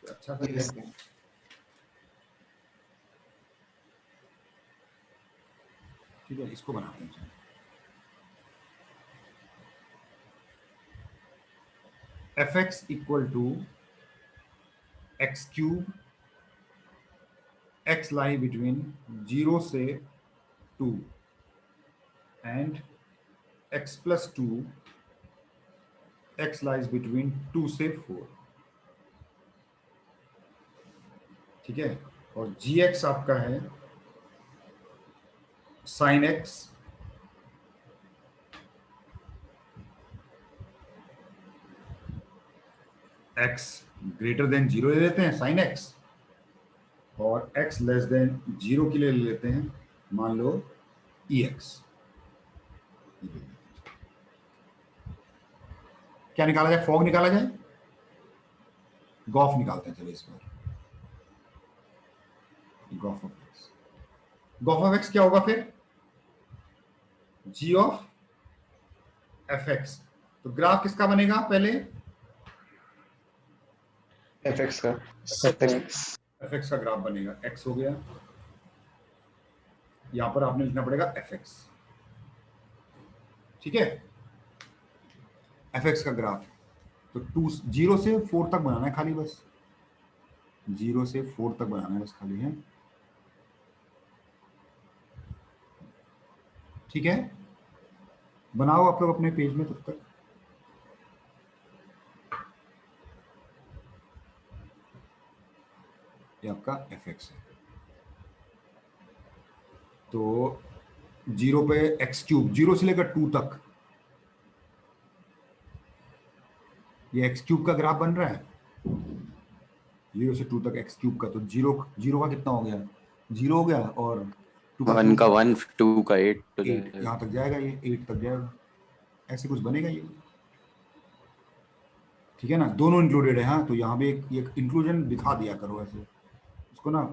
अच्छा सा लेते हैं। ठीक है, इसको बनाते हैं। fx = x³ x lie between 0 से 2 and x + 2 x lies between 2 से 4, ठीक है। और gx आपका है sine x x greater than 0 ले लेते हैं साइन एक्स, और x लेस देन 0 के लिए ले लेते हैं मान लो ex। क्या निकाला जाए? फॉग निकाला जाए, गॉफ निकालते हैं। चलो इस बार G of of X, G of of X क्या होगा फिर? g of F X. तो ग्राफ किसका बनेगा पहले? fx का एफ एक्स का ग्राफ बनेगा। x हो गया, यहां पर आपने लिखना पड़ेगा एफ एक्स, ठीक है। एफ एक्स का ग्राफ तो 0 से 4 तक बनाना है खाली, बस 0 से 4 तक बनाना है बस खाली है, ठीक है। बनाओ आप लोग अपने पेज में तब तक। ये आपका एफ एक्स है। तो 0 पे एक्स क्यूब, 0 से लेकर 2 तक ये एक्स क्यूब का ग्राफ बन रहा है। 0 से 2 तक एक्स क्यूब का, तो 0 का कितना हो गया? 0 हो गया, और 1 का 1, 2 का 8 तो 8 यहाँ तक जाएगा, ये 8 तक जाएगा, ऐसे कुछ बनेगा ये, ठीक है ना। दोनों इंक्लूडेड है। हाँ, तो यहाँ भी एक इंक्लूजन दिखा दिया करो ऐसे उसको ना।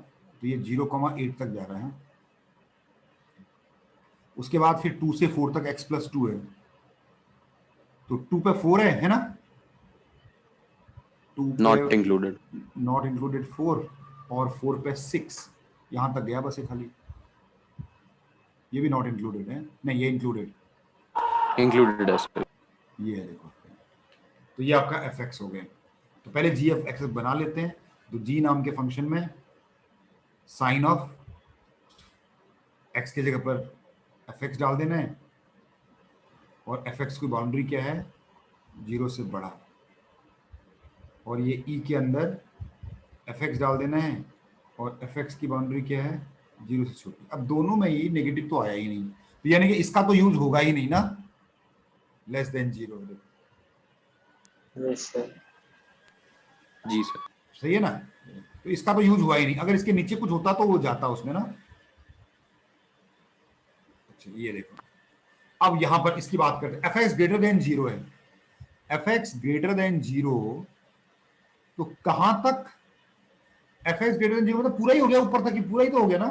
तो ये 0,8 तक जा रहा है। उसके बाद फिर 2 से 4 तक x + 2 है, तो 2 पे 4 है ना, 2 नॉट इंक्लूडेड 4, और 4 पे 6 यहां तक गया बस ये खाली। ये भी नॉट इंक्लूडेड है, नहीं ये इंक्लूडेड है सर। ये है देखो। तो ये आपका एफ एक्स हो गया। तो पहले जी एफ एक्स बना लेते हैं। तो जी नाम के फंक्शन में साइन ऑफ एक्स की जगह पर एफ एक्स डाल देना है, और एफ एक्स की बाउंड्री क्या है? 0 से बड़ा, और ये ई के अंदर एफ एक्स डाल देना है, और एफ एक्स की बाउंड्री क्या है? 0 से छोटी। अब दोनों में ये नेगेटिव तो आया ही नहीं, तो यानी कि इसका तो यूज होगा ही नहीं ना, लेस देन 0। जी सर, सही है ना। तो इसका तो यूज हुआ ही नहीं, अगर इसके नीचे कुछ होता तो वो जाता उसमें ना। अच्छा ये देखो, अब यहां पर इसकी बात करते हैं। एफ एक्स ग्रेटर देन 0 है, एफ एक्स ग्रेटर देन 0, तो कहां तक एफ एक्स ग्रेटर देन 0? मतलब पूरा ही हो गया, ऊपर तक ही पूरा ही तो हो गया ना,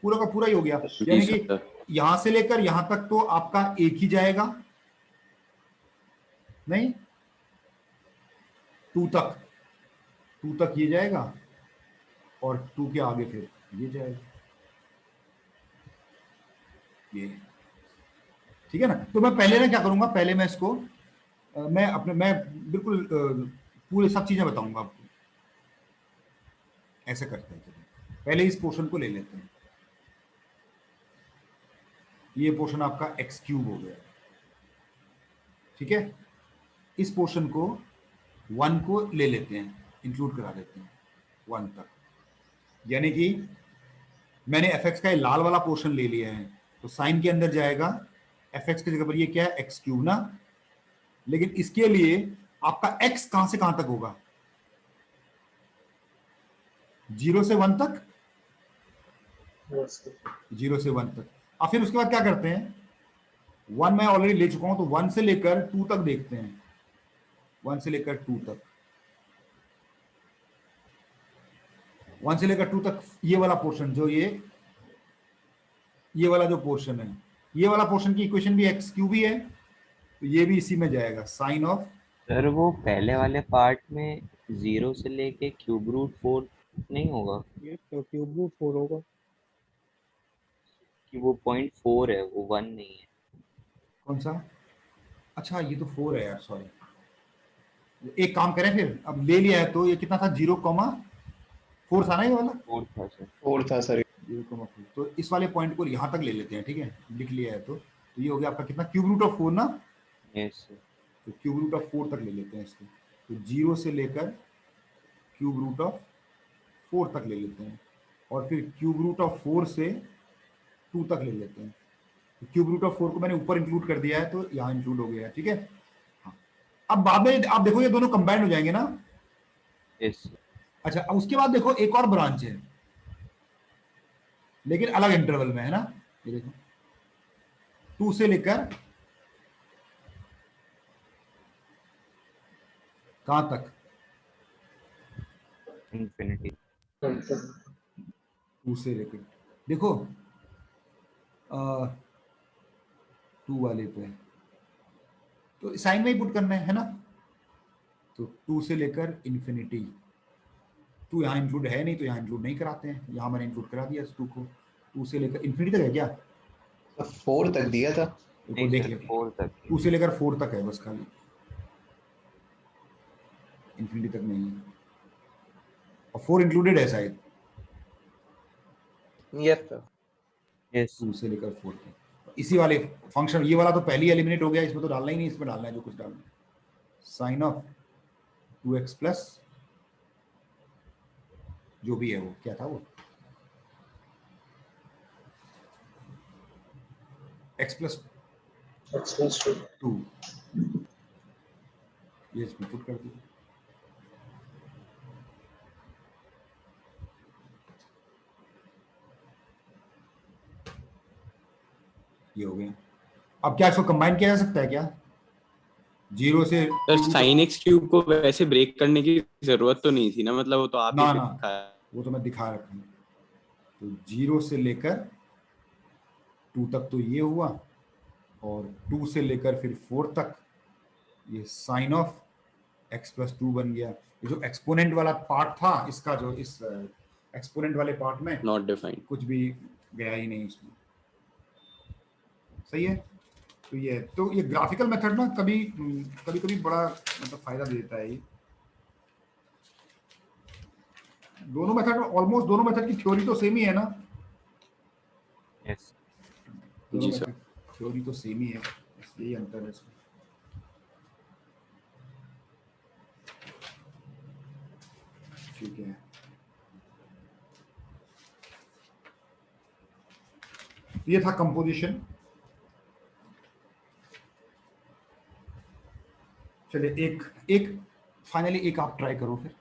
पूरा का पूरा ही हो गया। यानी कि यहां से लेकर यहां तक तो आपका एक ही जाएगा, नहीं 2 तक ये जाएगा, और 2 के आगे फिर ये जाएगा, ये, ठीक है ना। तो मैं पहले ना क्या करूंगा, पहले मैं इसको मैं बिल्कुल पूरे सब चीजें बताऊंगा आपको। ऐसे करते हैं, चलिए पहले इस पोर्शन को ले लेते हैं। ये पोर्शन आपका एक्स क्यूब हो गया, ठीक है। इस पोर्शन को 1 को ले लेते हैं, इंक्लूड करा देते हैं 1 तक, यानी कि मैंने एफ एक्स का लाल वाला पोर्शन ले लिया है, तो साइन के अंदर जाएगा एफ एक्स की जगह पर ये क्या है? एक्स क्यूब ना। लेकिन इसके लिए आपका एक्स कहां से कहां तक होगा? 0 से 1 तक, 0 से 1 तक। अब फिर उसके बाद क्या करते हैं? 1 मैं ऑलरेडी ले चुका हूं, तो 1 से लेकर 2 तक देखते हैं, 1 से लेकर 2 तक, 1 से लेकर 2 तक ये वाला पोर्शन, जो ये वाला जो पोर्शन है, ये वाला पोर्शन की इक्वेशन भी एक्स क्यूब ही है, तो ये भी इसी में जाएगा, साइन ऑफ। सर वो पहले वाले पार्ट में 0 से लेके √4 नहीं होगा? ये तो √4 होगा कि वो 0.4 है, वो 1 नहीं है। कौन सा? अच्छा ये तो 4 है यार, सॉरी। एक काम करें फिर, अब ले लिया है तो ये कितना था? 0,4 था ना ये वाला? 4 था सर। 4 था सर। 0,4। तो इस वाले पॉइंट को यहाँ तक ले लेते हैं, ठीक है, लिख लिया है। तो ये हो गया आपका कितना? √4 ना। Yes sir. तो √4 तक ले लेते हैं इसको। तो 0 से लेकर √4 तक ले लेते हैं, और फिर √4 से 2 तक ले लेते हैं। क्यूब रूट ऑफ 4 को मैंने ऊपर इंक्लूड कर दिया है तो यहाँ इंक्लूड हो गया है, ठीक है। हाँ। अब बाद में आप देखो ये दोनों कंबाइंड हो जाएंगे ना। यस। अच्छा, अब उसके बाद देखो एक और ब्रांच है, लेकिन अलग इंटरवल में है ना। ये देखो 2 से लेकर कहां तक, इन्फिनिटी। 2 से लेकर देखो 2 वाले पे तो साइन में ही पुट करना है ना। तो 2 से लेकर इन्फिनिटी, 2 यहाँ इंक्लूड है नहीं तो यहाँ इंक्लूड नहीं कराते हैं, यहाँ मैंने इंक्लूड करा दिया 2 को। 2 से लेकर इन्फिनिटी तक है क्या? 4 तक दिया था। देखो देख ले, 4 तक। 2 से लेकर 4 तक है बस, खाली इन्फिनिटी तक नहीं है। और 4 इंक्लूडेड है शायद। Yes sir. यस। 2 से लेकर 4 तक इसी वाले फंक्शन, ये वाला तो पहले ही एलिमिनेट हो गया, इसमें तो डालना ही नहीं, इसमें डालना है जो कुछ डालना है। साइन ऑफ 2x प्लस जो भी है वो क्या था वो x प्लस 2, ये इसमें पुट कर दिया। ये हो गया। अब क्या इसको कंबाइन किया जा सकता है क्या? 0 से सर साइन एक्स क्यूब को वैसे ब्रेक करने की जरूरत तो नहीं थी ना, मतलब वो तो आप ना ही ना दिखाया। वो तो मैं दिखा रखा हूँ। तो 0 से लेकर 2 तक तो ये हुआ, और 2 से लेकर फिर 4 तक ये साइन ऑफ x प्लस 2 बन गया। ये जो एक्सपोनेंट वाला पार्ट था इसका, जो इस एक्सपोनेंट वाले पार्ट में नॉट डिफाइंड कुछ भी गया ही नहीं उसमें। सही है। तो ये ग्राफिकल मेथड ना कभी कभी बड़ा मतलब फायदा देता है। ये दोनों मेथड ऑलमोस्ट, दोनों मेथड की थ्योरी तो सेम ही है ना। यस जी सर। थ्योरी तो सेम ही है, बस यही अंतर है इसमें। ठीक है, ये था कंपोजिशन। चलिए एक फाइनली एक आप ट्राई करो फिर।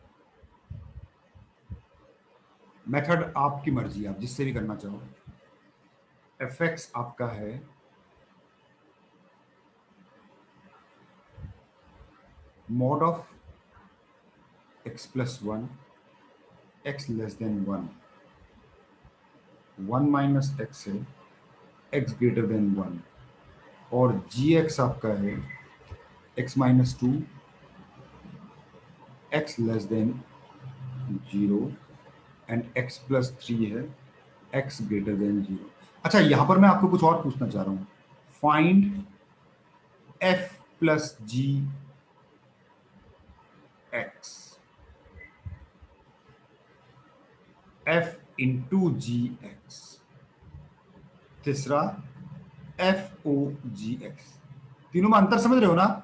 मेथड आपकी मर्जी, आप जिससे भी करना चाहो। fx आपका है mod of x plus 1, x less than 1, 1 minus x है x ग्रेटर देन 1, और gx आपका है x minus 2, x less than 0 and x plus 3 है x ग्रेटर देन 0। अच्छा, यहां पर मैं आपको कुछ और पूछना चाह रहा हूं। Find f plus g x, f into G X, तीसरा f o g x। तीनों में अंतर समझ रहे हो ना?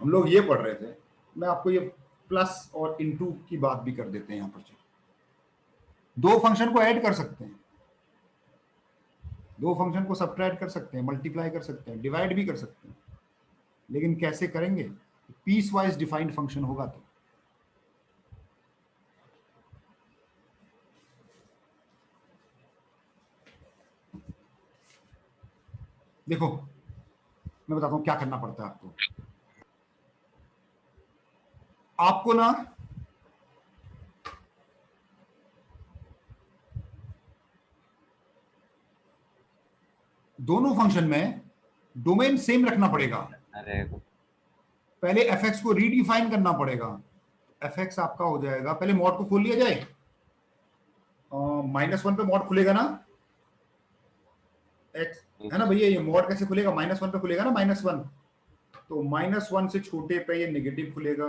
हम लोग ये पढ़ रहे थे, मैं आपको ये प्लस और इनटू की बात भी कर देते हैं। यहां पर दो फंक्शन को ऐड कर सकते हैं, दो फंक्शन को सब्ट्रैक्ट कर सकते हैं, मल्टीप्लाई कर सकते हैं, डिवाइड भी कर सकते हैं, लेकिन कैसे करेंगे? पीस वाइज डिफाइंड फंक्शन होगा तो। देखो मैं बताता हूं क्या करना पड़ता है आपको। आपको ना दोनों फंक्शन में डोमेन सेम रखना पड़ेगा। पहले fx को रीडिफाइन करना पड़ेगा। fx आपका हो जाएगा, पहले मॉड को खोल लिया जाए, -1 पे मॉड खुलेगा ना x, है ना भैया? ये मॉड कैसे खुलेगा? -1 पे खुलेगा ना, -1। तो -1 से छोटे पे ये नेगेटिव खुलेगा,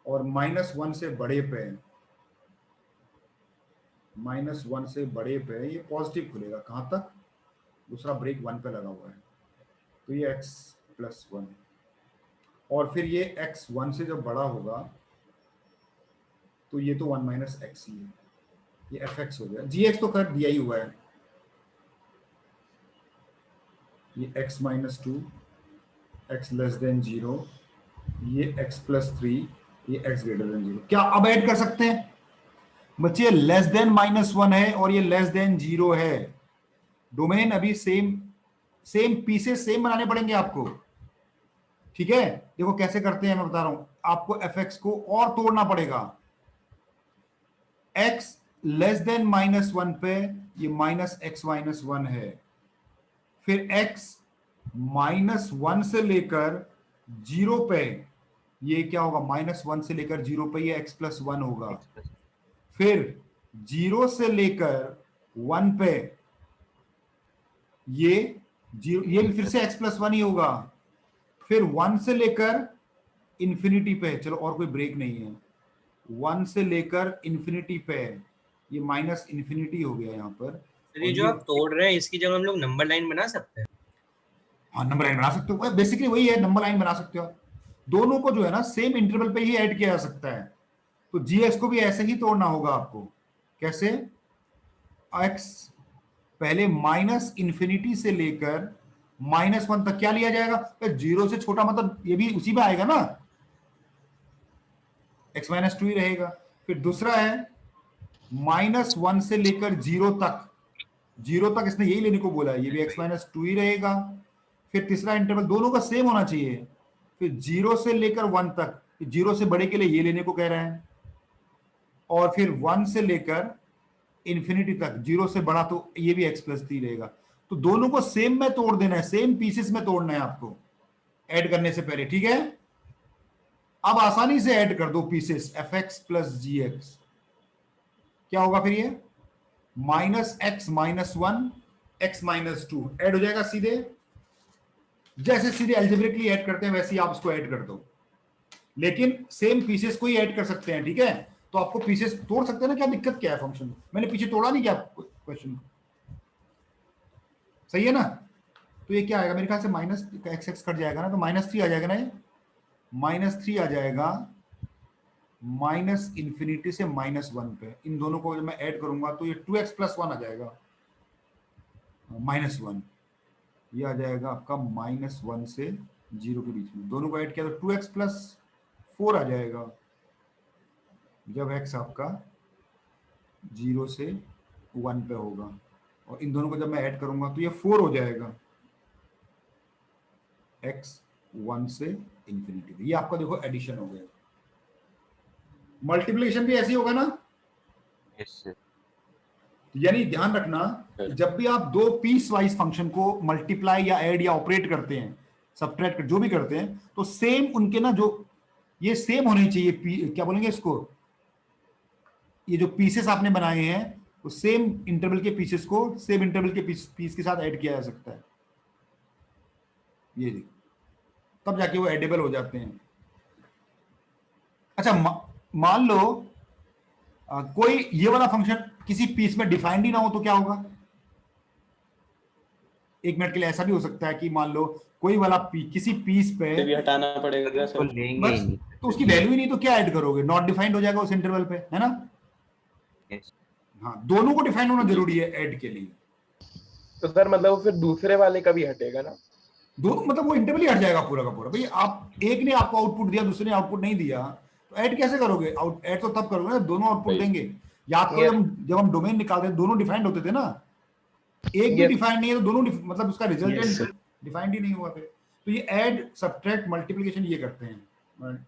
और -1 से बड़े पे, -1 से बड़े पे ये पॉजिटिव खुलेगा। कहां तक? दूसरा ब्रेक 1 पे लगा हुआ है, तो ये x प्लस 1, और फिर ये x 1 से जब बड़ा होगा तो ये तो 1 माइनस एक्स ही है। ये एफ एक्स हो गया, जी एक्स तो खैर दिया ही हुआ है, ये x minus two, x less than 0, ये x प्लस 3, ये x ग्रेटर देन 0। क्या अब ऐड कर सकते हैं बच्चे? लेस देन -1 है और ये लेस देन 0 है, डोमेन अभी सेम पीसेस सेम बनाने पड़ेंगे आपको, ठीक है? देखो कैसे करते हैं मैं बता रहा हूं आपको, fx को और तोड़ना पड़ेगा। x लेस देन -1 पे ये माइनस x माइनस 1 है, फिर x -1 से लेकर 0 पे ये क्या होगा, -1 से लेकर 0 पे ये x प्लस 1 होगा, फिर 0 से लेकर 1 पे ये 0, ये फिर से x प्लस 1 ही होगा, फिर 1 से लेकर इंफिनिटी पे, चलो और कोई ब्रेक नहीं है, 1 से लेकर इंफिनिटी पे ये माइनस इंफिनिटी हो गया यहाँ पर। तो ये जो आप तोड़ रहे हैं इसकी जगह हम लोग नंबर लाइन बना सकते हैं। हाँ नंबर लाइन बना सकते हो, बेसिकली वही है, नंबर लाइन बना सकते हो। दोनों को जो है ना सेम इंटरवल पे ही ऐड किया जा सकता है, तो जीएक्स को भी ऐसे ही तोड़ना होगा आपको। कैसे? एक्स पहले माइनस इंफिनिटी से लेकर -1 तक क्या लिया जाएगा, 0 से छोटा मतलब ये भी उसी में आएगा ना, x माइनस 2 ही रहेगा। फिर दूसरा है -1 से लेकर 0 तक, 0 तक इसने यही लेने को बोला है, ये भी x माइनस 2 ही रहेगा। फिर तीसरा इंटरवल दोनों का सेम होना चाहिए, फिर 0 से लेकर 1 तक, 0 से बड़े के लिए ये लेने को कह रहे हैं, और फिर 1 से लेकर इंफिनिटी तक, 0 से बड़ा तो ये भी x प्लस 3 रहेगा। तो दोनों को सेम में तोड़ देना है, सेम पीसेस में तोड़ना है आपको ऐड करने से पहले, ठीक है? अब आसानी से ऐड कर दो पीसेस, fx प्लस जी एक्स, क्या होगा फिर ये -x minus 1 x minus 2 add हो जाएगा सीधे, जैसे सीधे एल्जेब्रिकली ऐड करते हैं वैसे ही आप इसको ऐड कर दो, लेकिन सेम पीसेस को ही ऐड कर सकते हैं, ठीक है? तो आपको पीसेस तोड़ सकते हैं ना, क्या दिक्कत क्या है फंक्शन? मैंने पीछे तोड़ा नहीं क्या क्वेश्चन, सही है ना? तो ये क्या आएगा मेरे ख्याल से माइनस x कट जाएगा ना, तो -3 आ जाएगा ना, ये -3 आ जाएगा माइनस इंफिनिटी से -1 पे। इन दोनों को जब मैं ऐड करूंगा तो ये 2x प्लस 1 आ जाएगा, -1, ये आ जाएगा आपका -1 से 0 के बीच में, दोनों को ऐड किया तो 2x प्लस 4 आ जाएगा, जब x आपका 0 से 1 पे होगा, और इन दोनों को जब मैं ऐड करूंगा तो ये 4 हो जाएगा, x 1 से इंफिनिटी। ये आपका देखो एडिशन हो गया। मल्टीप्लिकेशन भी ऐसे ही होगा ना? Yes sir. यानी ध्यान रखना, जब भी आप दो पीस वाइज फंक्शन को मल्टीप्लाई या ऐड या ऑपरेट करते हैं, सबट्रैक्ट जो भी करते हैं, तो सेम उनके ना जो ये सेम होने चाहिए, क्या बोलेंगे इसको, ये जो पीसेस आपने बनाए हैं वो सेम इंटरवल के पीसेस को सेम इंटरवल के पीस के साथ ऐड किया जा सकता है, ये देखो, तब जाके वो एडेबल हो जाते हैं। अच्छा मान लो कोई ये वाला फंक्शन किसी पीस में डिफाइंड ही ना हो तो क्या होगा? एक मिनट के लिए ऐसा भी हो सकता है कि मान लो कोई वाला किसी पीस पे भी हटाना पड़ेगा सर, लेंगे ही नहीं, तो उसकी वैल्यू ही नहीं तो क्या ऐड करोगे? नॉट डिफाइंड हो जाएगा उस इंटरवल पे, है ना? यस। हाँ, दोनों को डिफाइन होना जरूरी है ऐड के लिए। तो सर मतलब वो फिर दूसरे वाले का भी हटेगा ना? दोनों मतलब वो इंटरवल ही हट जाएगा पूरा का पूरा। भाई आप एक ने आपको आउटपुट दिया, दूसरे ने आउटपुट नहीं दिया, तो ऐड कैसे करोगे? ऐड तो तब करोगे ना दोनों आउटपुट देंगे। याद करो जब हम डोमेन निकालते थे दोनों डिफाइंड होते थे ना, एक भी डिफाइंड नहीं है तो दोनों मतलब उसका रिजल्टेंट डिफाइंड ही नहीं हुआ फिर। तो ये ऐड सब्ट्रैक्ट मल्टीप्लिकेशन ये करते हैं।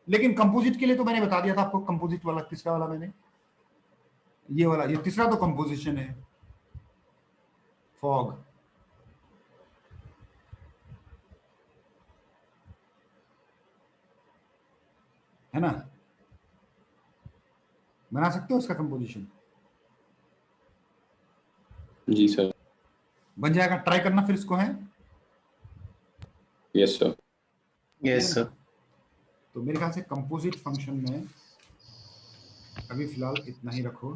लेकिन कंपोजिट के लिए तो मैंने बता दिया था आपको, कंपोजिट वाला तीसरा वाला मैंने, ये वाला, ये तीसरा तो कंपोजिशन है, फॉग। है ना? बना सकते हो उसका कंपोजिशन? जी सर। बन जाएगा, ट्राई करना फिर इसको, है? Yes sir. Yes sir. तो मेरे ख्याल से कंपोजिट फंक्शन में अभी फिलहाल इतना ही रखो,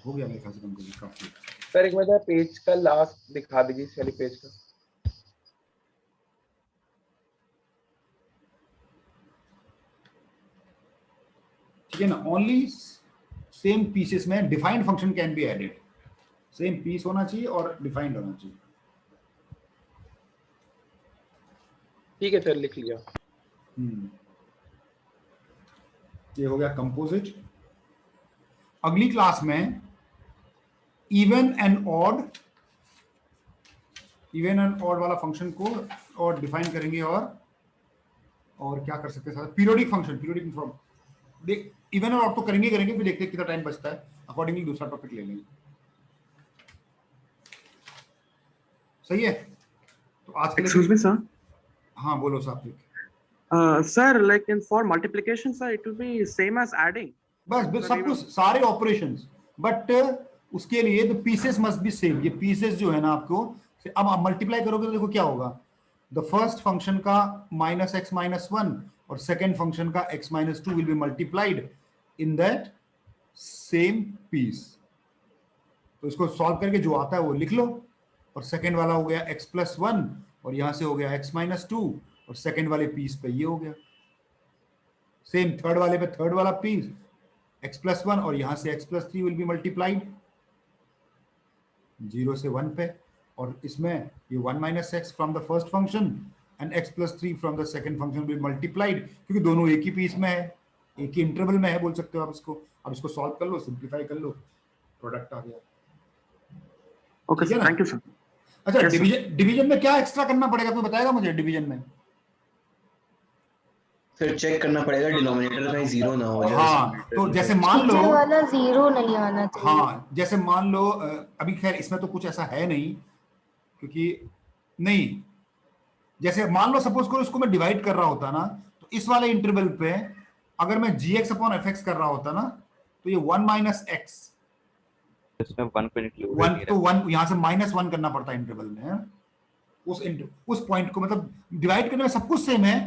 हो गया मेरे ख्याल से कंपोजिट काफी। सर एक बार पेज का लास्ट दिखा दीजिए, इस वाले पेज का। ठीक है ना? ओनली सेम पीसेस में defined function can be added, same piece होना चाहिए और डिफाइंड होना चाहिए। ठीक है सर, लिख लिया। ये हो गया कंपोजिट। अगली क्लास में इवन एंड ऑड वाला फंक्शन को और डिफाइन करेंगे, और क्या कर सकते हैं sir, periodic function, periodic form. देख इवन और ऑड तो करेंगे फिर देखते हैं कितना टाइम बचता है, अकॉर्डिंगली दूसरा टॉपिक ले लेंगे। सही है, तो आज के Excuse me, sir. हाँ बोलो साहब। Sir, like in for multiplication, sir, it will be same as adding. बस सब कुछ सारे ऑपरेशंस, बट उसके लिए the pieces must be same. ये पीसेस जो है ना आपको, अब आप मल्टीप्लाई करोगे तो देखो क्या होगा, द फर्स्ट फंक्शन का -x-1 और सेकेंड फंक्शन का x-2 will be multiplied in that same piece. तो इसको सॉल्व करके जो आता है वो लिख लो, और सेकेंड वाला हो गया x+1 और यहां से हो गया x-2 और सेकेंड वाले पीस पे ये हो गया सेम, थर्ड वाले पे थर्ड वाला पीस x+1 और यहां से x+3 विल बी मल्टीप्लाइड 0 से 1 पे, और इसमें ये 1 - x from the first function and x+3 from the second function will multiplied, क्योंकि दोनों एक ही पीस में है, एक ही इंटरवल में है बोल सकते हो आप इसको। अब इसको सॉल्व कर लो, सिंपलीफाई कर लो, प्रोडक्ट आ गया। Okay sir, thank you sir. अच्छा, डिवीजन में क्या एक्स्ट्रा करना पड़ेगा, तुम्हें बताएगा मुझे डिवीजन में? फिर चेक करना पड़ेगा डिनोमिनेटर कहीं जीरो ना हो जाए। हाँ, तो जैसे मान लो वाला जीरो नहीं आना चाहिए। हाँ, जैसे मान लो अभी खैर इसमें तो कुछ ऐसा है नहीं, क्योंकि नहीं, जैसे मान लो सपोज करो इसको मैं डिवाइड कर रहा होता ना, तो इस वाले इंटरवल पे अगर मैं gx/fx कर रहा होता ना, तो ये 1 - x, इसमें 1 को इंक्लूड 1 तो 1 यहां से -1 करना पड़ता है इंटरवल में, उस पॉइंट को, मतलब डिवाइड करने में सब कुछ सेम है,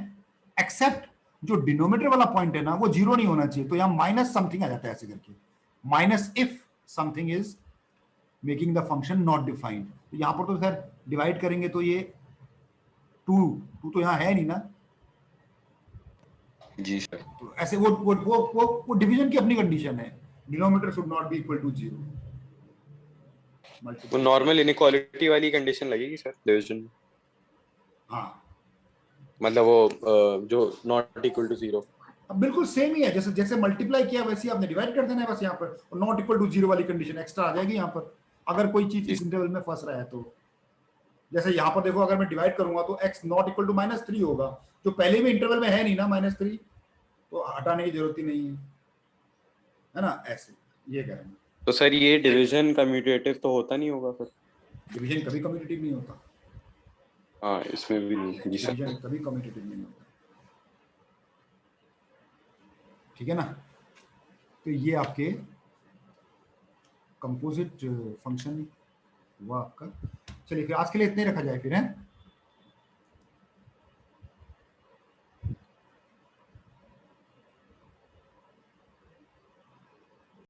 एक्सेप्ट जो डिनोमिनेटर वाला पॉइंट है ना वो जीरो नहीं होना चाहिए, तो यहां माइनस समथिंग आ जाता है ऐसे करके, minus if something is making the function not defined. तो यहां पर तो सर डिवाइड करेंगे तो ये 2 तो यहां है नहीं ना जी सर। तो ऐसे वो डिवीजन की अपनी कंडीशन है, denominator should not be equal to 0। वो नॉर्मल इनइक्वालिटी वाली कंडीशन लगेगी सर डिवीजन में? हाँ, मतलब वो जो नॉट इक्वल टू 0 अब बिल्कुल सेम ही है, जैसे मल्टीप्लाई किया वैसे ही आपने डिवाइड कर देना है बस यहाँ पर, और नॉट इक्वल टू 0 वाली कंडीशन एक्स्ट्रा आ जाएगी यहाँ पर, अगर कोई चीज इस इंटरवल में फंस रहा है तो। जैसे यहाँ पर देखो, अगर मैं डिवाइड करूंगा तो x नॉट इक्वल टू -3 होगा, जो पहले भी इंटरवल में है नहीं ना -3, तो हटाने की जरूरत ही नहीं है ना, ऐसे ये करेंगे। तो सर ये डिवीजन कम्यूटेटिव तो होता नहीं होगा फिर? डिवीजन कभी कम्यूटेटिव नहीं होता। हाँ, इसमें भी नहीं। जी सर, डिवीजन कभी कम्यूटेटिव नहीं होता, ठीक है ना। तो ये आपके कंपोजिट फंक्शन हुआ आपका। चलिए फिर आज के लिए इतने रखा जाए फिर, है।